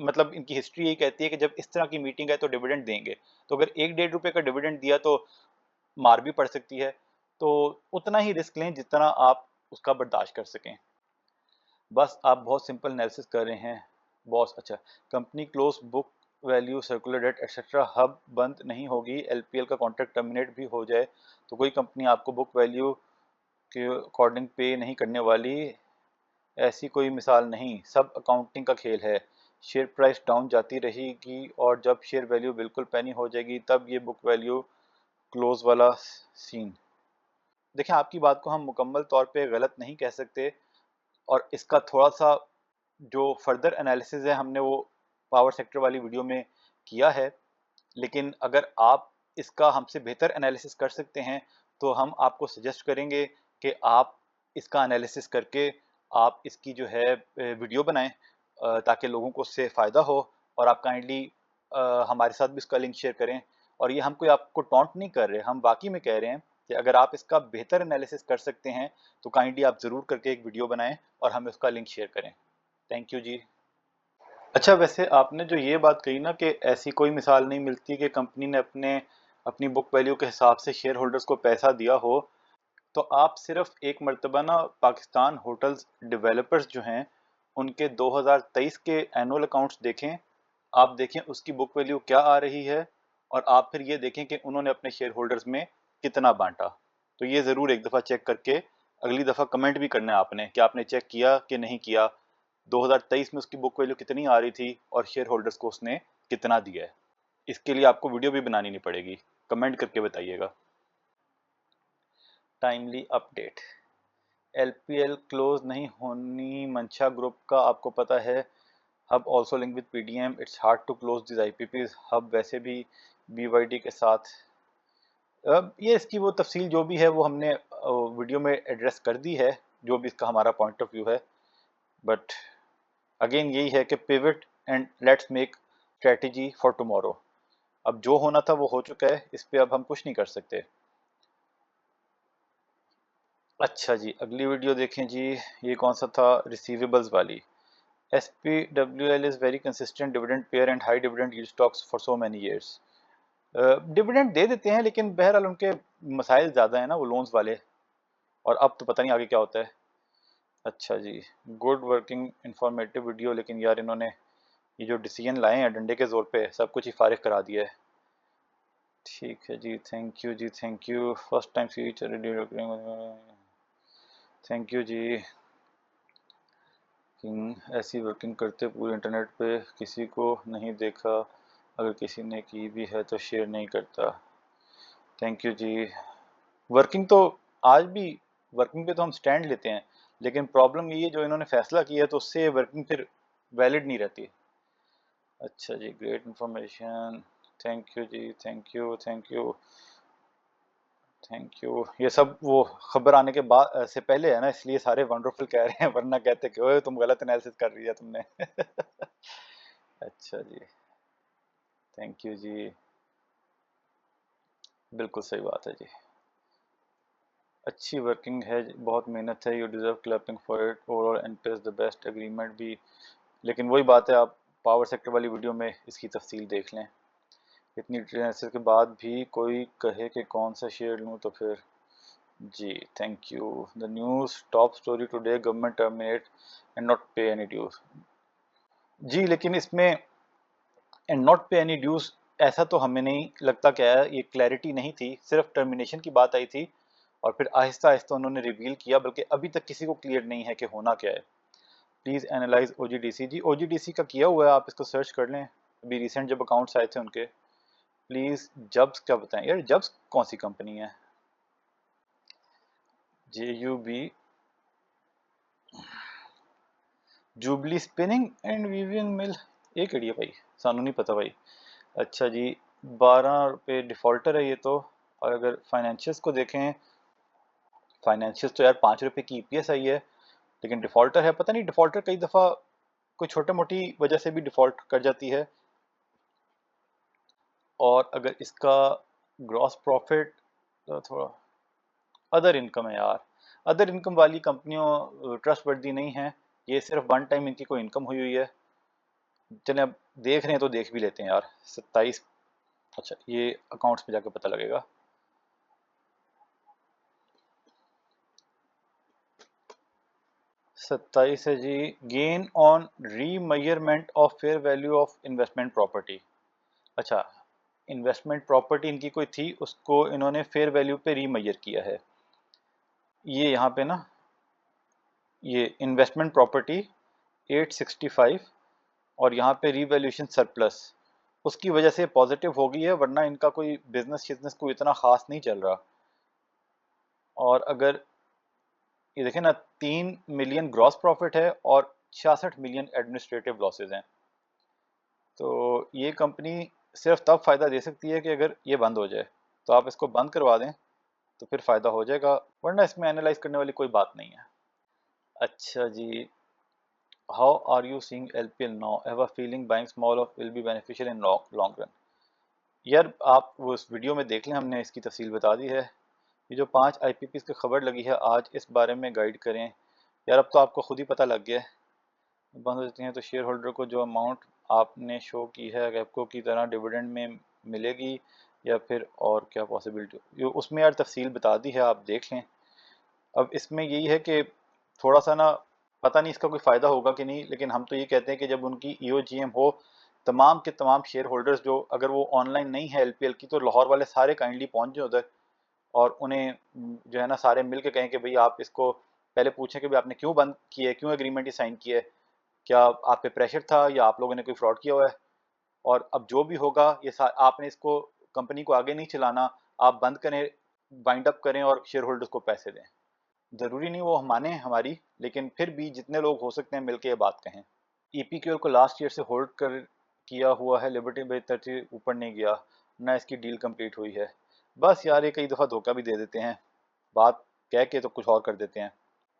मतलब इनकी हिस्ट्री यही कहती है कि जब इस तरह की मीटिंग है तो डिविडेंड देंगे। तो अगर 1-1.5 रुपये का डिविडेंड दिया तो मार भी पड़ सकती है। तो उतना ही रिस्क लें जितना आप उसका बर्दाश्त कर सकें। बस आप बहुत सिंपल एनालिसिस कर रहे हैं बॉस। अच्छा, company close book value circular debt etcetera hub बंद नहीं होगी, एलपीएल का कॉन्ट्रैक्ट टर्मिनेट भी हो जाए तो कोई कंपनी आपको बुक वैल्यू के अकॉर्डिंग पे नहीं करने वाली, ऐसी कोई मिसाल नहीं, सब अकाउंटिंग का खेल है। शेयर प्राइस डाउन जाती रहेगी और जब शेयर वैल्यू बिल्कुल पैनी हो जाएगी तब ये बुक वैल्यू क्लोज वाला सीन। देखिए, आपकी बात को हम मुकम्मल तौर पे गलत नहीं कह सकते, और इसका थोड़ा सा जो फर्दर एनालिसिस है हमने वो पावर सेक्टर वाली वीडियो में किया है। लेकिन अगर आप इसका हमसे बेहतर एनालिसिस कर सकते हैं तो हम आपको सजेस्ट करेंगे कि आप इसका एनालिसिस करके आप इसकी जो है वीडियो बनाएं, ताकि लोगों को उससे फ़ायदा हो। और आप काइंडली हमारे साथ भी इसका लिंक शेयर करें। और ये हम कोई आपको टॉन्ट नहीं कर रहे, हम वाकई में कह रहे हैं कि अगर आप इसका बेहतर एनालिसिस कर सकते हैं तो काइंडली आप ज़रूर करके एक वीडियो बनाएं और हमें उसका लिंक शेयर करें। थैंक यू जी। अच्छा, वैसे आपने जो ये बात कही ना कि ऐसी कोई मिसाल नहीं मिलती कि कंपनी ने अपनी बुक वैल्यू के हिसाब से शेयर होल्डर्स को पैसा दिया हो, तो आप सिर्फ एक मर्तबा ना पाकिस्तान होटल्स डेवलपर्स जो हैं उनके 2023 के एनुअल अकाउंट्स देखें। आप देखें उसकी बुक वैल्यू क्या आ रही है, और आप फिर ये देखें कि उन्होंने अपने शेयर होल्डर्स में कितना बांटा। तो ये ज़रूर एक दफ़ा चेक करके अगली दफ़ा कमेंट भी करना है आपने कि आपने चेक किया कि नहीं किया, 2023 में उसकी बुक वैल्यू कितनी आ रही थी और शेयर होल्डर्स को उसने कितना दिया है। इसके लिए आपको वीडियो भी बनानी नहीं पड़ेगी, कमेंट करके बताइएगा। टाइमली अपडेट, एलपीएल क्लोज नहीं होनी मंशा ग्रुप का आपको पता है। Hub also link with PDM, it's hard to close this IPPs. Hub वैसे भी बीवाईडी के साथ, अब ये इसकी वो तफसील जो भी है वो हमने वीडियो में एड्रेस कर दी है, जो भी इसका हमारा पॉइंट ऑफ व्यू है। बट अगेन यही है कि pivot and let's make strategy for tomorrow. अब जो होना था वो हो चुका है, इस पे अब हम कुछ नहीं कर सकते। अच्छा जी, अगली वीडियो देखें जी। ये कौन सा था, रिसीवेबल्स वाली। SPWL is very consistent dividend payer and high dividend yield stocks for so many years. Dividend दे देते हैं लेकिन बहरहाल उनके मसाइल ज़्यादा हैं ना वो लोन्स वाले, और अब तो पता नहीं आगे क्या होता है। अच्छा जी, गुड वर्किंग इंफॉर्मेटिव वीडियो, लेकिन यार इन्होंने ये जो डिसीजन लाए हैं डंडे के ज़ोर पे सब कुछ ही फारिग करा दिया है। ठीक है जी, थैंक यू जी, thank you. First time see thank you जी। ऐसी वर्किंग करते पूरे इंटरनेट पे किसी को नहीं देखा, अगर किसी ने की भी है तो शेयर नहीं करता। Thank you ji. वर्किंग तो आज भी, वर्किंग पे तो हम स्टैंड लेते हैं, लेकिन प्रॉब्लम ये है जो इन्होंने फैसला किया है तो उससे वर्किंग फिर वैलिड नहीं रहती। अच्छा जी, ग्रेट इन्फॉर्मेशन, थैंक यू जी, thank you, thank you. Thank you. ये सब वो खबर आने के बाद से पहले है ना, इसलिए सारे वंडरफुल कह रहे हैं, वरना कहते कि ओए तुम गलत एनालिसिस कर रही है तुमने। अच्छा जी, थैंक यू जी। बिल्कुल सही बात है जी। अच्छी वर्किंग है, बहुत मेहनत है, you deserve clapping for it, overall NPS the best, agreement भी। लेकिन वही बात है, आप पावर सेक्टर वाली वीडियो में इसकी तफसील देख लें। इतनी एनालिसिस के बाद भी कोई कहे कि कौन सा शेयर लूँ तो फिर जी thank you. The news top story today, government terminate and not pay any dues. जी लेकिन इसमें and not pay any dues ऐसा तो हमें नहीं लगता क्या है, ये क्लैरिटी नहीं थी, सिर्फ टर्मिनेशन की बात आई थी और फिर आहिस्ता आहिस्ता उन्होंने रिवील किया, बल्कि अभी तक किसी को क्लियर नहीं है कि होना क्या है। Please analyse OGDC. जी ओजीडीसी का किया हुआ है, आप इसको सर्च कर लें, अभी रिसेंट जब अकाउंट्स आए थे उनके। प्लीज़ जब्स क्या बताएं यार, जब्स कौन सी कंपनी है? JUB, jubilee spinning and weaving mill, ये कड़ी है भाई, सानू नहीं पता भाई। अच्छा जी, 12 रुपये डिफ़ॉल्टर है ये तो। और अगर फाइनेंशियल्स को देखें, फाइनेंशियल्स तो यार 5 रुपये की ईपीएस आई है, लेकिन डिफ़ॉल्टर है, पता नहीं डिफ़ॉल्टर कई दफ़ा कोई छोटे मोटी वजह से भी डिफ़ॉल्ट कर जाती है। और अगर इसका ग्रॉस प्रॉफिट थोड़ा अदर इनकम है यार, अदर इनकम वाली कंपनियों ट्रस्ट वर्दी नहीं है, ये सिर्फ वन टाइम इनकी कोई इनकम हुई हुई है। चलें अब देख रहे हैं तो देख भी लेते हैं यार। 27, अच्छा ये अकाउंट्स पे जाके पता लगेगा। सत्ताईस है जी, gain on remeasurement of fair value of investment property. अच्छा, इन्वेस्टमेंट प्रॉपर्टी इनकी कोई थी, उसको इन्होंने फेयर वैल्यू पे रीमयर किया है। ये यहाँ पे ना, ये इन्वेस्टमेंट प्रॉपर्टी 865 और यहाँ पे रीवैल्यूएशन सरप्लस, उसकी वजह से पॉजिटिव हो गई है, वरना इनका कोई बिजनेस कोई इतना खास नहीं चल रहा। और अगर ये देखें ना, 3 मिलियन ग्रॉस प्रॉफिट है और 66 मिलियन एडमिनिस्ट्रेटिव लॉसेज हैं। तो ये कंपनी सिर्फ तब फ़ायदा दे सकती है कि अगर ये बंद हो जाए, तो आप इसको बंद करवा दें तो फिर फ़ायदा हो जाएगा, वरना इसमें एनालाइज करने वाली कोई बात नहीं है। अच्छा जी, how are you seeing LPL now, have a feeling buying small of will be beneficial in long run. यार आप वो उस वीडियो में देख लें, हमने इसकी तफसील बता दी है। ये जो 5 आईपीपीस की खबर लगी है आज, इस बारे में गाइड करें। यार अब तो आपको खुद ही पता लग गया है, बंद हो जाती हैं तो शेयर होल्डर को जो अमाउंट आपने शो की है रेपको की तरह डिविडेंड में मिलेगी, या फिर और क्या पॉसिबिलिटी, उसमें यार तफसील बता दी है, आप देख लें। अब इसमें यही है कि थोड़ा सा ना, पता नहीं इसका कोई फ़ायदा होगा कि नहीं, लेकिन हम तो ये कहते हैं कि जब उनकी ईओजीएम हो, तमाम के तमाम शेयर होल्डर्स जो, अगर वो ऑनलाइन नहीं है एलपीएल की, तो लाहौर वाले सारे काइंडली पहुंच जाए उधर और उन्हें जो है ना सारे मिल के कहें कि भाई आप इसको पहले पूछें कि भाई आपने क्यों बंद किया है, क्यों एग्रीमेंट ही साइन किया है, क्या आप पे प्रेशर था या आप लोगों ने कोई फ्रॉड किया हुआ है। और अब जो भी होगा ये आपने इसको, कंपनी को आगे नहीं चलाना, आप बंद करें, वाइंड अप करें और शेयर होल्डर्स को पैसे दें। ज़रूरी नहीं वो माने हमारी, लेकिन फिर भी जितने लोग हो सकते हैं मिलके ये बात कहें। ईपीक्यूएल को लास्ट ईयर से होल्ड कर किया हुआ है, लिबर्टी बेहतर से ऊपर नहीं गया, ना इसकी डील कंप्लीट हुई है। बस यार ये कई दफ़ा धोखा भी दे देते हैं, बात कह के तो कुछ और कर देते हैं।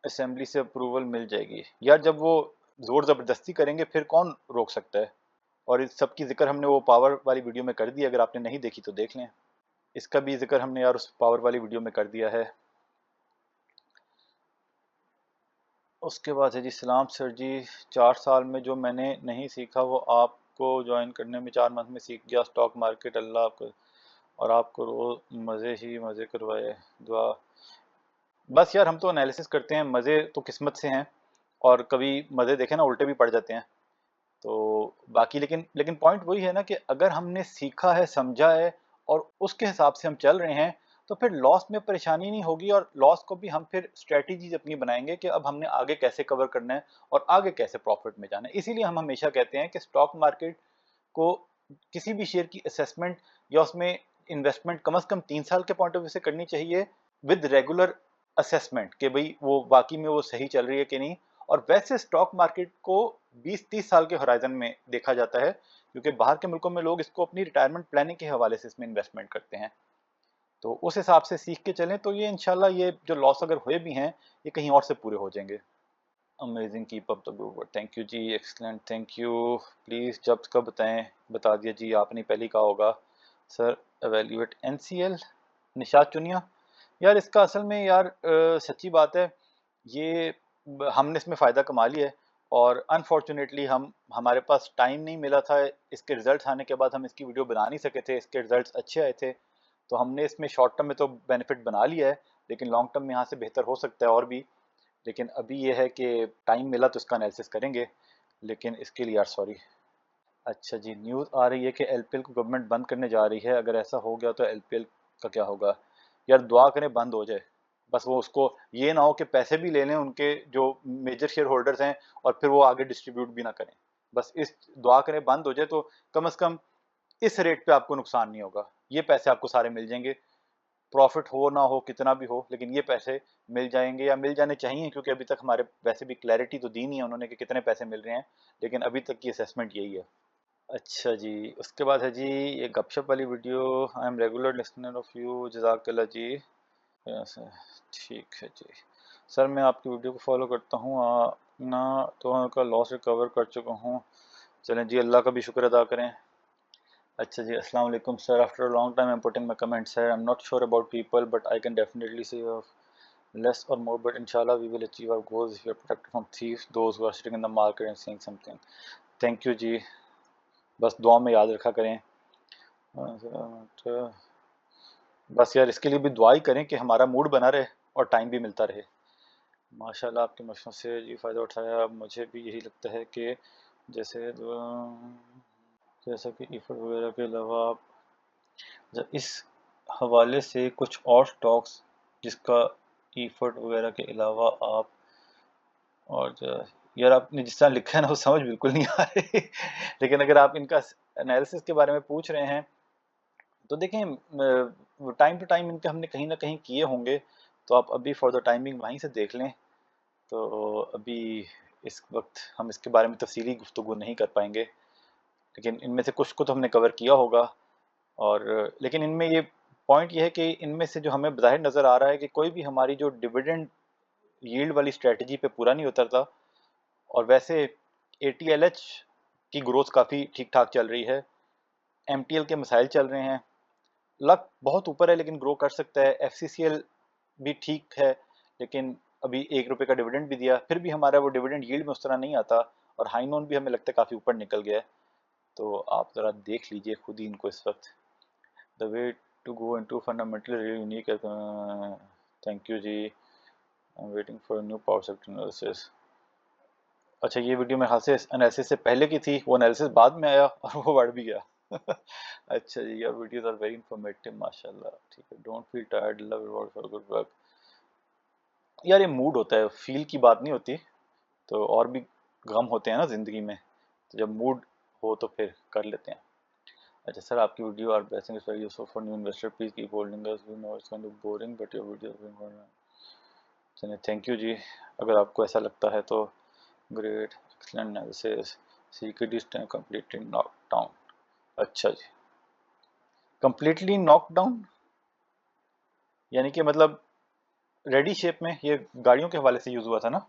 असेंबली से अप्रूवल मिल जाएगी यार, जब वो ज़ोर ज़बरदस्ती करेंगे फिर कौन रोक सकता है। और इस सब की जिक्र हमने वो पावर वाली वीडियो में कर दिया, अगर आपने नहीं देखी तो देख लें। इसका भी जिक्र हमने यार उस पावर वाली वीडियो में कर दिया है। उसके बाद है जी, सलाम सर जी, 4 साल में जो मैंने नहीं सीखा वो आपको ज्वाइन करने में 4 मंथ में सीख गया। स्टॉक मार्केट अल्लाह आपको और आपको रोज़ मज़े ही मज़े करवाए, दुआ। बस यार हम तो एनालिसिस करते हैं, मज़े तो किस्मत से हैं, और कभी मज़े देखें ना उल्टे भी पड़ जाते हैं। तो बाकी लेकिन लेकिन पॉइंट वही है ना कि अगर हमने सीखा है, समझा है और उसके हिसाब से हम चल रहे हैं, तो फिर लॉस में परेशानी नहीं होगी, और लॉस को भी हम फिर स्ट्रेटजीज अपनी बनाएंगे कि अब हमने आगे कैसे कवर करना है और आगे कैसे प्रॉफिट में जाना है। इसीलिए हम हमेशा कहते हैं कि स्टॉक मार्केट को, किसी भी शेयर की असेसमेंट या उसमें इन्वेस्टमेंट कम से कम 3 साल के पॉइंट ऑफ व्यू से करनी चाहिए, विद रेगुलर असेसमेंट कि भाई वो वाकई में वो सही चल रही है कि नहीं। और वैसे स्टॉक मार्केट को 20-30 साल के होराइजन में देखा जाता है, क्योंकि बाहर के मुल्कों में लोग इसको अपनी रिटायरमेंट प्लानिंग के हवाले से इसमें इन्वेस्टमेंट करते हैं। तो उस हिसाब से सीख के चलें तो ये इंशाल्लाह ये जो लॉस अगर हुए भी हैं ये कहीं और से पूरे हो जाएंगे। Amazing, keep up the good work. Thank you जी, एक्सलेंट, थैंक यू। प्लीज़ जब कब बताएं, बता दिया जी, आपने पहले ही कहा होगा। Sir evaluate NCL, Nishat Chunian. यार इसका असल में यार सच्ची बात है, ये हमने इसमें फ़ायदा कमा लिया है और अनफॉर्चुनेटली हमारे पास टाइम नहीं मिला था। इसके रिजल्ट्स आने के बाद हम इसकी वीडियो बना नहीं सके थे, इसके रिजल्ट्स अच्छे आए थे तो हमने इसमें शॉर्ट टर्म में तो बेनिफिट बना लिया है, लेकिन लॉन्ग टर्म में यहाँ से बेहतर हो सकता है और भी। लेकिन अभी ये है कि टाइम मिला तो इसका एनालिसिस करेंगे, लेकिन इसके लिए यार सॉरी। अच्छा जी, न्यूज़ आ रही है कि एलपीएल को गवर्नमेंट बंद करने जा रही है, अगर ऐसा हो गया तो एलपीएल का क्या होगा? यार दुआ करें बंद हो जाए, बस वो उसको ये ना हो कि पैसे भी ले लें उनके जो मेजर शेयर होल्डर्स हैं और फिर वो आगे डिस्ट्रीब्यूट भी ना करें। बस इस दुआ करें बंद हो जाए तो कम से कम इस रेट पे आपको नुकसान नहीं होगा, ये पैसे आपको सारे मिल जाएंगे। प्रॉफिट हो ना हो कितना भी हो, लेकिन ये पैसे मिल जाएंगे या मिल जाने चाहिए, क्योंकि अभी तक हमारे वैसे भी क्लैरिटी तो दी नहीं है उन्होंने कि कितने पैसे मिल रहे हैं, लेकिन अभी तक की असेसमेंट यही है। अच्छा जी, उसके बाद है जी ये गपशप वाली video. I am regular listener of you, जज़ाकल्लाह जी। यस, ठीक है जी। सर मैं आपकी वीडियो को फॉलो करता हूँ, ना तो का लॉस रिकवर कर चुका हूँ। चलें जी, अल्लाह का भी शुक्र अदा करें। अच्छा जी, अस्सलाम वालेकुम sir, after a long time I am putting my comments sir, I am not sure about people but I can definitely से less or more, but inshallah we will achieve our goals if we are protected from thieves, those who are sitting in the market and saying something. Thank you जी, बस दुआ में याद रखा करें। तो बस यार इसके लिए भी दुआ ही करें कि हमारा मूड बना रहे और टाइम भी मिलता रहे। माशाल्लाह आपकी मशवरों से जी फ़ायदा उठाया, मुझे भी यही लगता है कि जैसे जैसा कि इफर्ट वगैरह के अलावा आप इस हवाले से कुछ और स्टॉक्स जिसका इफर्ट वगैरह के अलावा आप और यार आपने जिस तरह लिखा है ना वो समझ बिल्कुल नहीं आ रही लेकिन अगर आप इनका एनालिसिस के बारे में पूछ रहे हैं तो देखें टाइम टू टाइम इनके हमने कहीं ना कहीं किए होंगे, तो आप अभी फॉर द टाइमिंग वहीं से देख लें। तो अभी इस वक्त हम इसके बारे में तफसीली गुफ्तगू नहीं कर पाएंगे, लेकिन इनमें से कुछ को तो हमने कवर किया होगा। और लेकिन इनमें ये पॉइंट ये है कि इनमें से जो हमें ज़ाहिर नज़र आ रहा है कि कोई भी हमारी जो डिविडेंड यील्ड वाली स्ट्रेटजी पे पूरा नहीं उतरता। और वैसे ATLH की ग्रोथ काफ़ी ठीक ठाक चल रही है, MTL के मसाइल चल रहे हैं, लक बहुत ऊपर है लेकिन ग्रो कर सकता है, FCCL भी ठीक है लेकिन अभी ₹1 का डिविडेंड भी दिया, फिर भी हमारा वो डिविडेंड यील्ड में उस तरह नहीं आता। और हाई नोन भी हमें लगता है काफ़ी ऊपर निकल गया है। तो आप ज़रा देख लीजिए खुद ही इनको इस वक्त। The way to go into fundamental really unique है। थैंक यू जी, I am waiting for new power sector analysis. अच्छा, ये वीडियो मेरे ख्याल से एनालिसिस से पहले की थी, वो एनालिसिस बाद में आया और वो बढ़ भी गया अच्छा जी, your videos are very informative माशाल्लाह। ठीक है, don't feel tired, love your work for good work. यार ये मूड होता है, फील की बात नहीं होती। तो और भी गम होते हैं ना ज़िंदगी में, तो जब मूड हो तो फिर कर लेते हैं। अच्छा सर, आपकी video are blessing is very useful for new investor, please keep holding us, we know it's kind of boring but your video. चलिए थैंक यू जी, अगर आपको ऐसा लगता है तो great, excellent analysis, secret is completely knock down. अच्छा जी, कंप्लीटली नॉक डाउन यानी कि मतलब रेडी शेप में, ये गाड़ियों के हवाले से यूज हुआ था ना।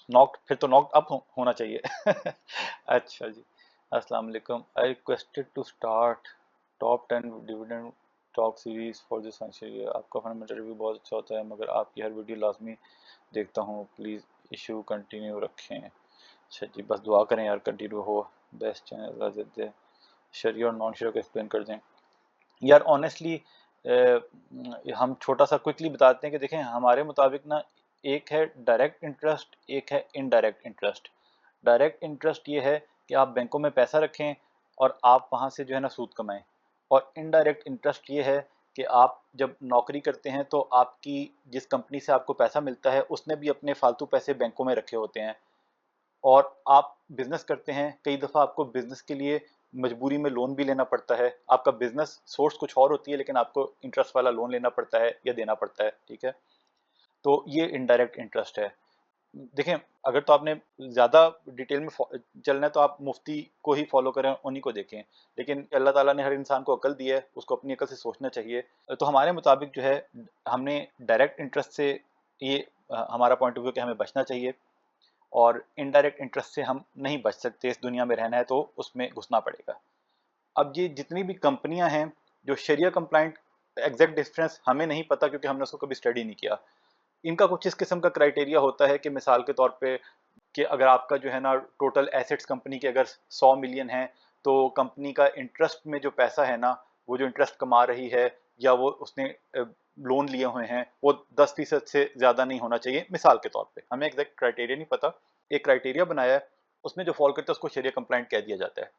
नॉक, फिर तो नॉक अप होना चाहिए अच्छा जी, अस्सलाम वालेकुम, I requested to start top 10 dividend talk series for this financial year. आपका फंडामेंटल रिव्यू बहुत अच्छा होता है, मगर आपकी हर वीडियो लाजमी देखता हूँ, प्लीज़ इशू कंटिन्यू रखें। अच्छा जी, बस दुआ करें यार कंटिन्यू हो। बेस्ट चैनल शरिया और नॉन शरिया को एक्सप्लेन कर दें। यार ऑनेस्टली हम छोटा सा क्विकली बताते हैं कि देखें हमारे मुताबिक ना, एक है डायरेक्ट इंटरेस्ट, एक है इनडायरेक्ट इंटरेस्ट। डायरेक्ट इंटरेस्ट ये है कि आप बैंकों में पैसा रखें और आप वहाँ से जो है ना सूद कमाएं। और इनडायरेक्ट इंटरेस्ट ये है कि आप जब नौकरी करते हैं तो आपकी जिस कंपनी से आपको पैसा मिलता है उसने भी अपने फालतू पैसे बैंकों में रखे होते हैं। और आप बिजनेस करते हैं, कई दफ़ा आपको बिजनेस के लिए मजबूरी में लोन भी लेना पड़ता है। आपका बिजनेस सोर्स कुछ और होती है लेकिन आपको इंटरेस्ट वाला लोन लेना पड़ता है या देना पड़ता है, ठीक है। तो ये इनडायरेक्ट इंटरेस्ट है। देखें, अगर तो आपने ज़्यादा डिटेल में चलना है तो आप मुफ्ती को ही फॉलो करें, उन्हीं को देखें। लेकिन अल्लाह ताला ने हर इंसान को अकल दी है, उसको अपनी अकल से सोचना चाहिए। तो हमारे मुताबिक जो है हमने डायरेक्ट इंटरेस्ट से ये हमारा पॉइंट ऑफ व्यू कि हमें बचना चाहिए, और इनडायरेक्ट इंटरेस्ट से हम नहीं बच सकते। इस दुनिया में रहना है तो उसमें घुसना पड़ेगा। अब ये जितनी भी कंपनियां हैं जो शरिया कंप्लाइंट, एग्जैक्ट डिफरेंस हमें नहीं पता क्योंकि हमने उसको कभी स्टडी नहीं किया। इनका कुछ इस किस्म का क्राइटेरिया होता है कि मिसाल के तौर पे कि अगर आपका जो है ना टोटल एसेट्स कंपनी के अगर 100 मिलियन है, तो कंपनी का इंटरेस्ट में जो पैसा है ना, वो जो इंटरेस्ट कमा रही है या वो उसने लोन लिए हुए हैं, वो 10% से ज़्यादा नहीं होना चाहिए, मिसाल के तौर पे। हमें एग्जैक्ट क्राइटेरिया नहीं पता, एक क्राइटेरिया बनाया है, उसमें जो फॉल करता है उसको शरिया कंप्लाइंट कह दिया जाता है।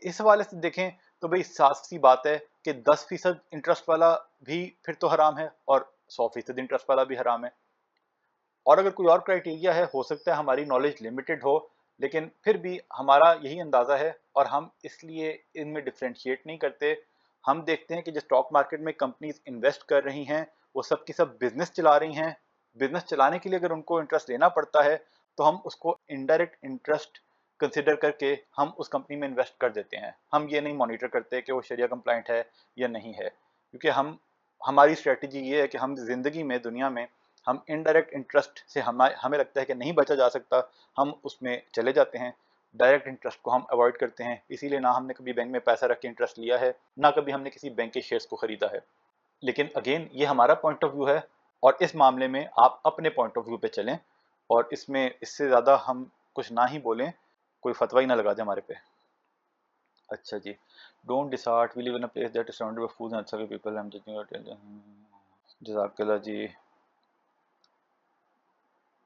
इस हवाले से देखें तो भाई साफ सी बात है कि 10% इंटरेस्ट वाला भी फिर तो हराम है, और 100% इंटरेस्ट वाला भी हराम है। और अगर कोई और क्राइटेरिया है, हो सकता है हमारी नॉलेज लिमिटेड हो, लेकिन फिर भी हमारा यही अंदाज़ा है, और हम इसलिए इनमें डिफ्रेंशिएट नहीं करते। हम देखते हैं कि जो स्टॉक मार्केट में कंपनीज इन्वेस्ट कर रही हैं, वो सब की सब बिजनेस चला रही हैं। बिजनेस चलाने के लिए अगर उनको इंटरेस्ट लेना पड़ता है, तो हम उसको इनडायरेक्ट इंटरेस्ट कंसिडर करके हम उस कंपनी में इन्वेस्ट कर देते हैं। हम ये नहीं मॉनिटर करते कि वो शरिया कंप्लाइंट है या नहीं है, क्योंकि हमारी स्ट्रेटजी ये है कि हम ज़िंदगी में, दुनिया में, हम इनडायरेक्ट इंटरेस्ट से हमें लगता है कि नहीं बचा जा सकता, हम उसमें चले जाते हैं। डायरेक्ट इंटरेस्ट को हम अवॉइड करते हैं। इसीलिए ना हमने कभी बैंक में पैसा रख के इंटरेस्ट लिया है, ना कभी हमने किसी बैंक के शेयर्स को खरीदा है। लेकिन अगेन ये हमारा पॉइंट ऑफ व्यू है, और इस मामले में आप अपने पॉइंट ऑफ व्यू पे चलें, और इसमें इससे ज़्यादा हम कुछ ना ही बोलें, कोई फतवा ही ना लगा दे हमारे पे। अच्छा जी, don't desert, we live in a place that is surrounded by fools and अच्छा people, I am judging your जज़ाकल्लाह जी।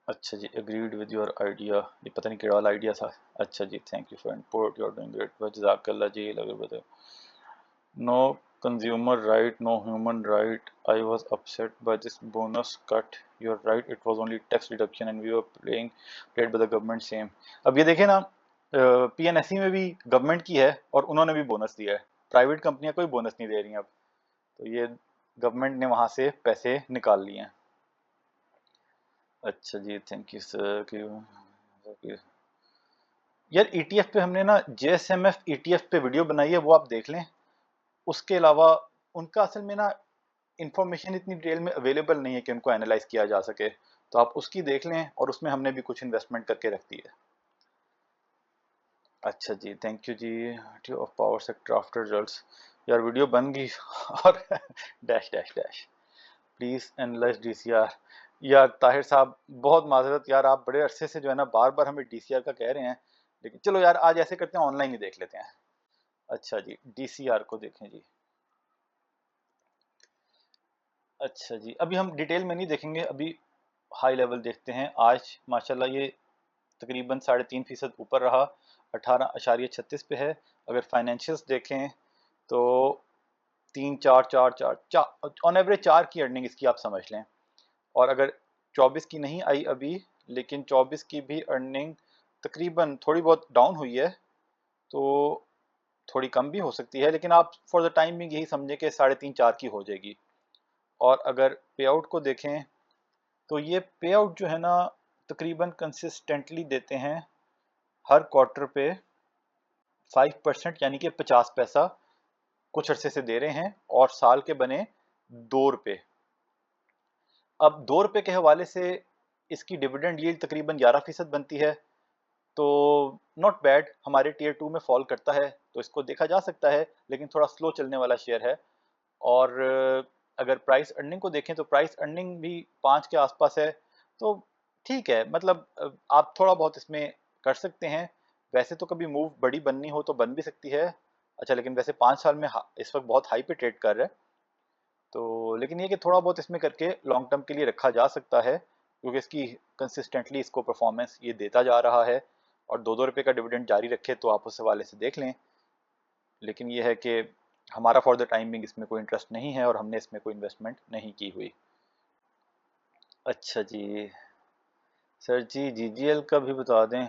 अच्छा जी, एग्रीड विद योर आइडिया, ये पता नहीं केड़ा वाला आइडिया था। अच्छा जी, thank you for input, you are doing great, जज़ाकल्लाह जी। लगे बताए, no consumer right, no human right, I was upset by this bonus cut, you are right, it was only tax deduction and we were played by the government same. अब ये देखें ना, पीएनएसई में भी गवर्नमेंट की है और उन्होंने भी बोनस दिया है, प्राइवेट कंपनियां कोई बोनस नहीं दे रही हैं अब। तो ये गवर्नमेंट ने वहां से पैसे निकाल लिए हैं। अच्छा जी, थैंक यू सर। यार ईटीएफ पे हमने ना जेएसएमएफ ईटीएफ पे वीडियो बनाई है, वो आप देख लें। उसके अलावा उनका असल में ना इंफॉर्मेशन इतनी डिटेल में अवेलेबल नहीं है कि उनको एनालाइज किया जा सके, तो आप उसकी देख लें, और उसमें हमने भी कुछ इन्वेस्टमेंट करके रख दी है। अच्छा जी, थैंक यू जी। Off power sector after results, यार वीडियो बन गई और dash dash dash, please analyse DCR. यार ताहिर साहब, बहुत माजरत यार, आप बड़े अरसे से जो है ना बार बार हमें डीसीआर का कह रहे हैं, लेकिन चलो यार आज ऐसे करते हैं, ऑनलाइन ही देख लेते हैं। अच्छा जी, डीसीआर को देखें जी। अच्छा जी, अभी हम डिटेल में नहीं देखेंगे, अभी हाई लेवल देखते हैं। आज माशाल्लाह ये तकरीबन 3.5% ऊपर रहा, 18.36 पे है। अगर फाइनेंशियल्स देखें तो 3 4 4 4 ऑन एवरेज 4 की अर्निंग इसकी आप समझ लें। और अगर 24 की नहीं आई अभी, लेकिन 24 की भी अर्निंग तकरीबन थोड़ी बहुत डाउन हुई है, तो थोड़ी कम भी हो सकती है, लेकिन आप फॉर द टाइम भी यही समझें कि 3.5 4 की हो जाएगी। और अगर पे आउट को देखें तो ये पे आउट जो है ना तकरीबन कंसिस्टेंटली देते हैं हर क्वार्टर पे 5%, यानी कि 50 पैसा कुछ अरसे से दे रहे हैं, और साल के बने 2 रुपये। अब 2 रुपये के हवाले से इसकी डिविडेंड यील्ड तकरीबन 11% बनती है, तो नॉट बैड। हमारे टीयर 2 में फॉल करता है तो इसको देखा जा सकता है, लेकिन थोड़ा स्लो चलने वाला शेयर है। और अगर प्राइस अर्निंग को देखें तो प्राइस अर्निंग भी 5 के आसपास है, तो ठीक है। मतलब आप थोड़ा बहुत इसमें कर सकते हैं। वैसे तो कभी मूव बड़ी बननी हो तो बन भी सकती है। अच्छा, लेकिन वैसे 5 साल में इस वक्त बहुत हाई पे ट्रेड कर रहा है, तो लेकिन ये कि थोड़ा बहुत इसमें करके लॉन्ग टर्म के लिए रखा जा सकता है, क्योंकि इसकी कंसिस्टेंटली इसको परफॉर्मेंस ये देता जा रहा है। और 2-2 रुपये का डिविडेंड जारी रखे तो आप उस हवाले से देख लें। लेकिन ये है कि हमारा फॉर द टाइम बिंग इसमें कोई इंटरेस्ट नहीं है, और हमने इसमें कोई इन्वेस्टमेंट नहीं की हुई। अच्छा जी, सर जी जीजीएल का भी बता दें।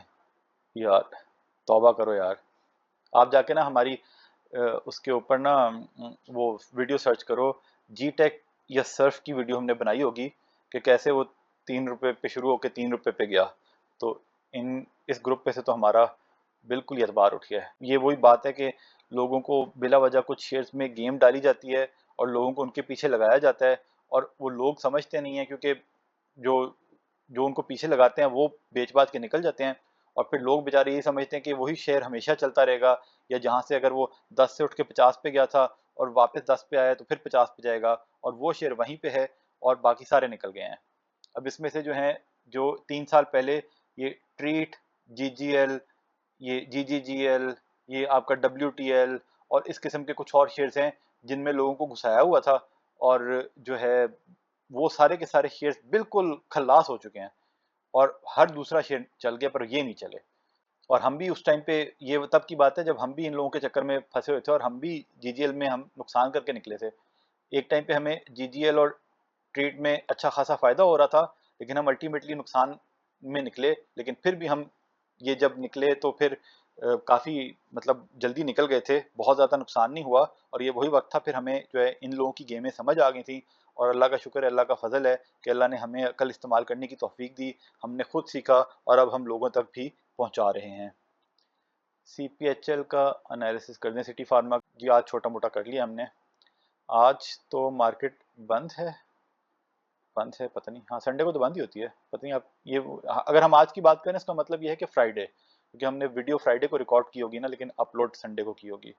यार तौबा करो यार, आप जाके ना हमारी उसके ऊपर ना वो वीडियो सर्च करो, जी टेक या सर्फ की वीडियो हमने बनाई होगी कि कैसे वो ₹3 पे शुरू होकर ₹3 पे गया। तो इस ग्रुप पे से तो हमारा बिल्कुल ही एतबार उठ गया है। ये वही बात है कि लोगों को बिला वजह कुछ शेयर्स में गेम डाली जाती है और लोगों को उनके पीछे लगाया जाता है, और वो लोग समझते नहीं है, क्योंकि जो जो उनको पीछे लगाते हैं वो बेच बाच के निकल जाते हैं, और फिर लोग बेचारे ये समझते हैं कि वही शेयर हमेशा चलता रहेगा, या जहाँ से अगर वो 10 से उठ के 50 पे गया था और वापस 10 पे आया तो फिर 50 पे जाएगा, और वो शेयर वहीं पे है और बाकी सारे निकल गए हैं। अब इसमें से जो है, जो 3 साल पहले ये ट्रीट, जीजीएल, ये जीजीजीएल, ये आपका डब्ल्यूटीएल और इस किस्म के कुछ और शेयर्स हैं जिनमें लोगों को घुसाया हुआ था, और जो है वो सारे के सारे शेयर्स बिल्कुल खल्लास हो चुके हैं, और हर दूसरा शेयर चल गया पर ये नहीं चले। और हम भी उस टाइम पे, ये तब की बात है जब हम भी इन लोगों के चक्कर में फंसे हुए थे, और हम भी जीजीएल में हम नुकसान करके निकले थे। एक टाइम पे हमें जीजीएल और ट्रेड में अच्छा खासा फायदा हो रहा था, लेकिन हम अल्टीमेटली नुकसान में निकले। लेकिन फिर भी हम ये जब निकले तो फिर काफ़ी मतलब जल्दी निकल गए थे, बहुत ज़्यादा नुकसान नहीं हुआ। और ये वही वक्त था, फिर हमें जो है इन लोगों की गेमें समझ आ गई थी, और अल्लाह का शुक्र है, अल्लाह का फजल है कि अल्लाह ने हमें अकल इस्तेमाल करने की तौफीक दी, हमने खुद सीखा और अब हम लोगों तक भी पहुंचा रहे हैं। CPHL का एनालिसिस कर दें, सिटी फार्मा जी आज छोटा मोटा कर लिया हमने। आज तो मार्केट बंद है, बंद है, पता नहीं, हाँ संडे को तो बंद ही होती है, पता नहीं। आप ये, अगर हम आज की बात करें इसका मतलब ये है कि फ्राइडे, क्योंकि हमने वीडियो फ्राइडे को रिकॉर्ड की होगी ना, लेकिन अपलोड संडे को की होगी।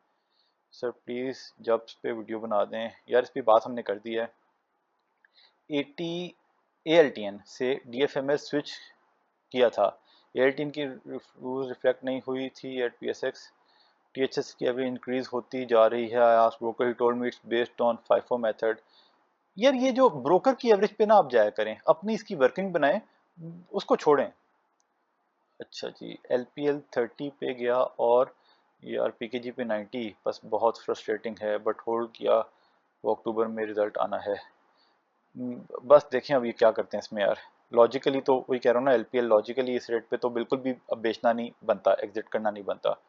सर प्लीज़ जब पे वीडियो बना दें यार, इस पर बात हमने कर दी है। 80 ALTN से DFMS स्विच किया था, ALTN की रिफ्लेक्ट नहीं हुई थी एट PSX, THS की अभी इंक्रीज होती जा रही है। I asked broker, he told me it's based on FIFO method. यार ये जो ब्रोकर की एवरेज पे ना आप जाया करें, अपनी इसकी वर्किंग बनाएं, उसको छोड़ें। अच्छा जी, LPL 30 पे गया और यार PKG पे 90, बस बहुत फ्रस्ट्रेटिंग है, बट होल्ड किया, वो अक्टूबर में रिजल्ट आना है। बस देखें अब ये क्या करते हैं इसमें यार। लॉजिकली तो वही कह रहा हूँ ना, LPL लॉजिकली इस रेट पे तो बिल्कुल भी अब बेचना नहीं बनता, एग्जिट करना नहीं बनता।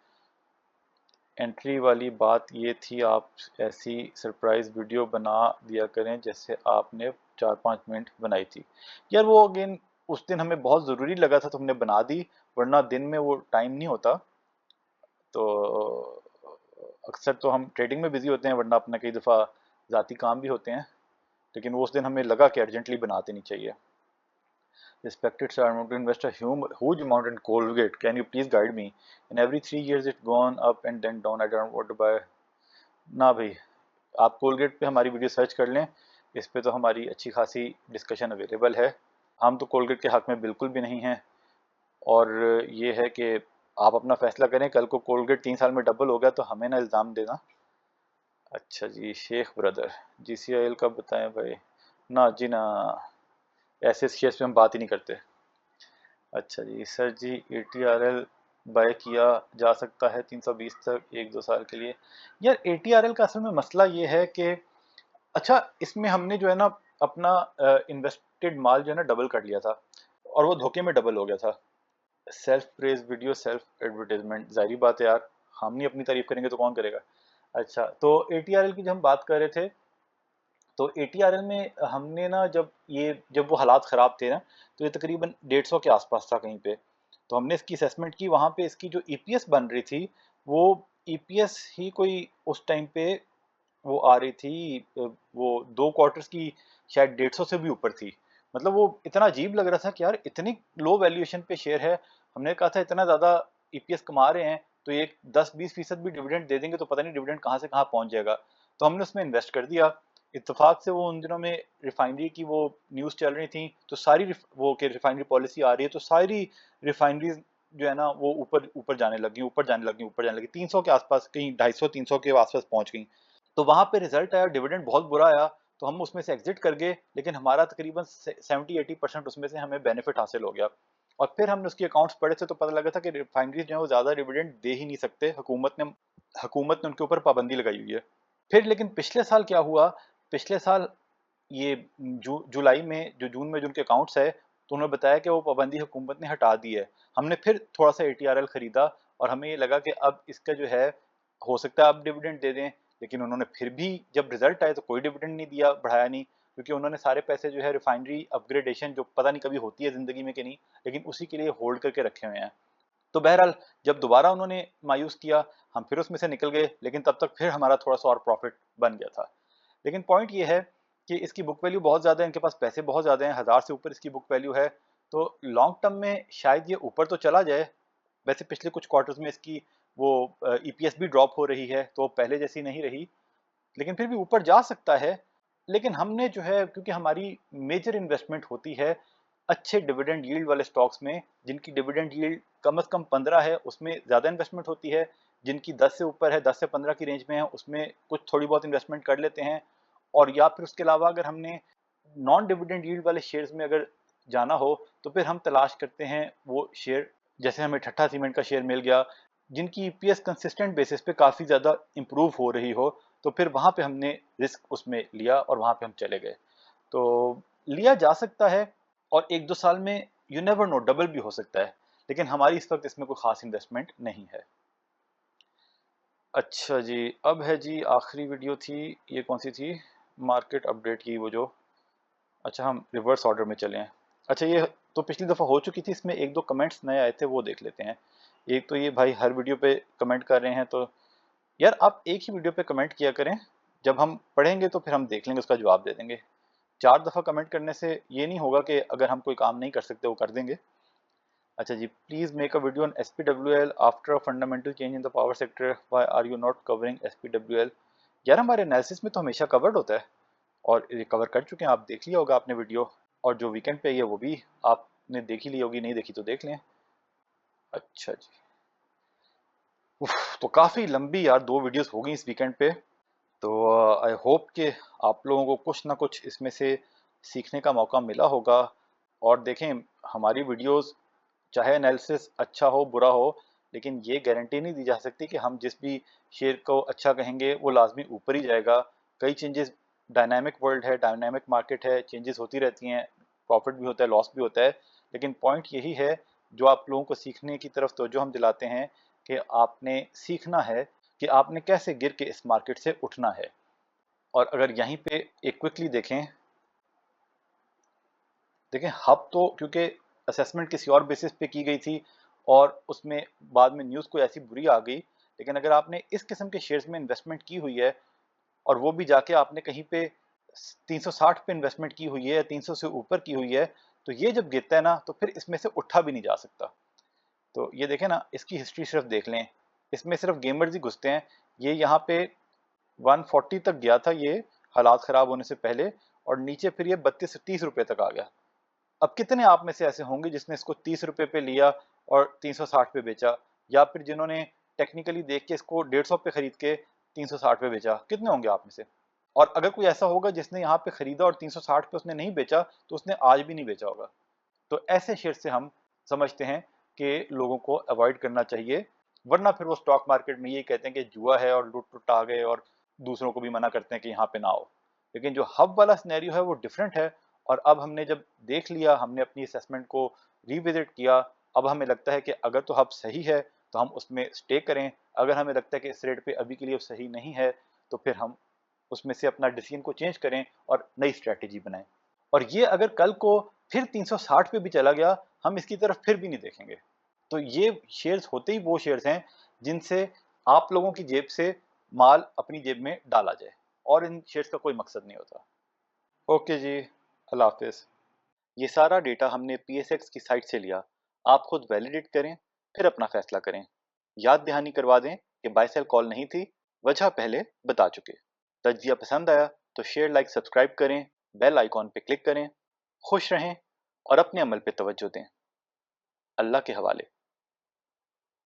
एंट्री वाली बात ये थी, आप ऐसी सरप्राइज वीडियो बना दिया करें जैसे आपने 4-5 मिनट बनाई थी। यार वो अगेन उस दिन हमें बहुत ज़रूरी लगा था तो हमने बना दी, वरना दिन में वो टाइम नहीं होता। तो अक्सर तो हम ट्रेडिंग में बिजी होते हैं, वरना अपना कई दफ़ा ज़ाती काम भी होते हैं, लेकिन वो उस दिन हमें लगा कि अर्जेंटली बना देनी चाहिए। Respected sir, I want to invest a huge amount in Colgate. Can you please guide me? In every 3 years it's gone up and then down. I don't want to buy. ना भाई, आप Colgate पे हमारी video search कर लें, इस पे तो हमारी अच्छी खासी डिस्कशन अवेलेबल है। हम तो कोलगेट के हक में बिल्कुल भी नहीं हैं, और ये है कि आप अपना फैसला करें। कल को कोलगेट 3 साल में डबल हो गया तो हमें ना इल्ज़ाम देना। अच्छा जी, शेख ब्रदर, GCIL का बताएं भाई। ना जी ना, ऐसे शेयर्स पे हम बात ही नहीं करते। अच्छा जी सर जी, ATRL बाय किया जा सकता है 320 तक 1-2 साल के लिए? यार ATRL का असल में मसला ये है कि, अच्छा इसमें हमने जो है ना अपना इन्वेस्टेड माल जो है ना डबल कर लिया था, और वो धोखे में डबल हो गया था। Self praise video, self advertisement, जाहिर बात है यार, हम नहीं अपनी तारीफ करेंगे तो कौन करेगा। अच्छा, तो ATRL की जब हम बात कर रहे थे, तो ATRL में हमने ना जब वो हालात ख़राब थे ना, तो ये तकरीबन 150 के आसपास था कहीं पे। तो हमने इसकी असेसमेंट की, वहाँ पे इसकी जो EPS बन रही थी, वो EPS ही कोई उस टाइम पे वो आ रही थी, वो 2 क्वार्टर्स की शायद 150 से भी ऊपर थी। मतलब वो इतना अजीब लग रहा था कि यार इतनी लो वैल्यूएशन पे शेयर है। हमने कहा था इतना ज़्यादा EPS कमा रहे हैं तो ये 10-20% भी डिविडेंड दे देंगे तो पता नहीं डिविडेंड कहाँ से कहाँ पहुँच जाएगा। तो हमने उसमें इन्वेस्ट कर दिया। इत्तेफाक से वो उन दिनों में रिफाइनरी की वो न्यूज़ चल रही थी, तो सारी वो कि रिफाइनरी पॉलिसी आ रही है, तो सारी रिफाइनरीज जो है ना वो ऊपर ऊपर जाने लगी, ऊपर जाने लगी, ऊपर जाने लगी, 300 के आसपास, कहीं 250-300 के आसपास पहुंच गई। तो वहां पे रिजल्ट आया, डिविडेंड बहुत बुरा आया, तो हम उसमें से एग्जिट कर गए, लेकिन हमारा तकरीबन 70-80% उसमें से हमें बेनिफिट हासिल हो गया। और फिर हमने उसके अकाउंट्स पढ़े थे तो पता लगा था कि रिफाइनरीज जो है वो ज़्यादा डिविडेंड दे ही नहीं सकते, हुकूमत ने उनके ऊपर पाबंदी लगाई हुई है। फिर लेकिन पिछले साल क्या हुआ, पिछले साल ये जुलाई में, जून में जो उनके अकाउंट्स है, तो उन्होंने बताया कि वो पाबंदी हुकूमत ने हटा दी है। हमने फिर थोड़ा सा ATRL खरीदा, और हमें ये लगा कि अब इसका जो है, हो सकता है अब डिविडेंड दे दें, लेकिन उन्होंने फिर भी जब रिजल्ट आए तो कोई डिविडेंड नहीं दिया, बढ़ाया नहीं। क्योंकि उन्होंने सारे पैसे जो है रिफाइनरी अपग्रेडेशन, जो पता नहीं कभी होती है ज़िंदगी में कि नहीं, लेकिन उसी के लिए होल्ड करके रखे हुए हैं। तो बहरहाल जब दोबारा उन्होंने मायूस किया, हम फिर उसमें से निकल गए, लेकिन तब तक फिर हमारा थोड़ा सा और प्रॉफिट बन गया था। लेकिन पॉइंट ये है कि इसकी बुक वैल्यू बहुत ज़्यादा है, इनके पास पैसे बहुत ज़्यादा हैं, 1000 से ऊपर इसकी बुक वैल्यू है। तो लॉन्ग टर्म में शायद ये ऊपर तो चला जाए। वैसे पिछले कुछ क्वार्टर्स में इसकी वो ईपीएस भी ड्रॉप हो रही है, तो पहले जैसी नहीं रही, लेकिन फिर भी ऊपर जा सकता है। लेकिन हमने जो है, क्योंकि हमारी मेजर इन्वेस्टमेंट होती है अच्छे डिविडेंड यील्ड वाले स्टॉक्स में, जिनकी डिविडेंड यील्ड कम से कम 15 है, उसमें ज़्यादा इन्वेस्टमेंट होती है। जिनकी 10 से ऊपर है, 10 से 15 की रेंज में है, उसमें कुछ थोड़ी बहुत इन्वेस्टमेंट कर लेते हैं। और या फिर उसके अलावा अगर हमने नॉन डिविडेंड यील्ड वाले शेयर्स में अगर जाना हो, तो फिर हम तलाश करते हैं वो शेयर, जैसे हमें ठट्ठा सीमेंट का शेयर मिल गया, जिनकी ईपीएस कंसिस्टेंट बेसिस पे काफ़ी ज़्यादा इम्प्रूव हो रही हो, तो फिर वहाँ पे हमने रिस्क उसमें लिया और वहाँ पे हम चले गए। तो लिया जा सकता है, और 1-2 साल में यू नेवर नो, डबल भी हो सकता है, लेकिन हमारी इस वक्त इसमें कोई खास इन्वेस्टमेंट नहीं है। अच्छा जी, अब है जी आखिरी वीडियो थी, ये कौन सी थी, मार्केट अपडेट की वो जो, अच्छा हम रिवर्स ऑर्डर में चले हैं। अच्छा ये तो पिछली दफ़ा हो चुकी थी, इसमें 1-2 कमेंट्स नए आए थे, वो देख लेते हैं। एक तो ये भाई हर वीडियो पे कमेंट कर रहे हैं, तो यार आप एक ही वीडियो पे कमेंट किया करें, जब हम पढ़ेंगे तो फिर हम देख लेंगे, उसका जवाब दे देंगे। 4 दफ़ा कमेंट करने से ये नहीं होगा कि अगर हम कोई काम नहीं कर सकते वो कर देंगे। अच्छा जी, please make a video on SPWL after a fundamental change in the power sector, why are you not covering SPWL? यार हमारे एनालिसिस में तो हमेशा कवर्ड होता है, और ये कवर कर चुके हैं, आप देख लिया होगा आपने वीडियो, और जो वीकेंड पे है वो भी आपने देख ही ली होगी, नहीं देखी तो देख लें। अच्छा जी, तो काफ़ी लंबी यार 2 वीडियोस हो गई इस वीकेंड पे। तो आई होप कि आप लोगों को कुछ ना कुछ इसमें से सीखने का मौका मिला होगा। और देखें, हमारी वीडियोस चाहे एनालिसिस अच्छा हो बुरा हो, लेकिन ये गारंटी नहीं दी जा सकती कि हम जिस भी शेयर को अच्छा कहेंगे वो लाजमी ऊपर ही जाएगा। कई चेंजेस, डायनामिक वर्ल्ड है, डायनामिक मार्केट है, चेंजेस होती रहती हैं, प्रॉफिट भी होता है, लॉस भी होता है। लेकिन पॉइंट यही है, जो आप लोगों को सीखने की तरफ तवज्जो हम दिलाते हैं, कि आपने सीखना है कि आपने कैसे गिर के इस मार्केट से उठना है। और अगर यहीं पे एक क्विकली देखें, हब तो क्योंकि असेसमेंट किसी और बेसिस पे की गई थी, और उसमें बाद में न्यूज़ कोई ऐसी बुरी आ गई। लेकिन अगर आपने इस किस्म के शेयर्स में इन्वेस्टमेंट की हुई है, और वो भी जाके आपने कहीं पे 360 पे इन्वेस्टमेंट की हुई है, 300 से ऊपर की हुई है, तो ये जब गिरता है ना, तो फिर इसमें से उठा भी नहीं जा सकता। तो ये देखें ना, इसकी हिस्ट्री सिर्फ देख लें, इसमें सिर्फ गेमर्स ही घुसते हैं। ये यहाँ पे 140 तक गया था ये, हालात ख़राब होने से पहले, और नीचे फिर ये 32 से 30 रुपये तक आ गया। अब कितने आप में से ऐसे होंगे जिसने इसको 30 रुपये पे लिया और 360 पे बेचा, या फिर जिन्होंने टेक्निकली देख के इसको 150 पे खरीद के 360 पे बेचा? कितने होंगे आप में से? और अगर कोई ऐसा होगा जिसने यहाँ पे खरीदा और 360 पे उसने नहीं बेचा, तो उसने आज भी नहीं बेचा होगा। तो ऐसे शेयर से हम समझते हैं कि लोगों को अवॉइड करना चाहिए, वरना फिर वो स्टॉक मार्केट में ये कहते हैं कि जुआ है और लूट लुट आ गए, और दूसरों को भी मना करते हैं कि यहाँ पे ना आओ। लेकिन जो हब वाला सिनेरियो है वो डिफरेंट है, और अब हमने जब देख लिया, हमने अपनी असेसमेंट को रिविजिट किया, अब हमें लगता है कि अगर तो हब सही है तो हम उसमें स्टे करें, अगर हमें लगता है कि इस रेट पे अभी के लिए सही नहीं है, तो फिर हम उसमें से अपना डिसीजन को चेंज करें और नई स्ट्रेटेजी बनाएं। और ये अगर कल को फिर 360 पे भी चला गया, हम इसकी तरफ फिर भी नहीं देखेंगे। तो ये शेयर्स होते ही वो शेयर्स हैं जिनसे आप लोगों की जेब से माल अपनी जेब में डाला जाए, और इन शेयर्स का कोई मकसद नहीं होता। ओके जी, अल्लाह हाफिज़। ये सारा डेटा हमने PSX की साइट से लिया, आप खुद वैलिडेट करें, फिर अपना फैसला करें। याद दहानी करवा दें कि बाय सेल कॉल नहीं थी, वजह पहले बता चुके। तज्जिया पसंद आया तो शेयर, लाइक, सब्सक्राइब करें, बेल आइकॉन पे क्लिक करें। खुश रहें और अपने अमल पे तवज्जो दें। अल्लाह के हवाले।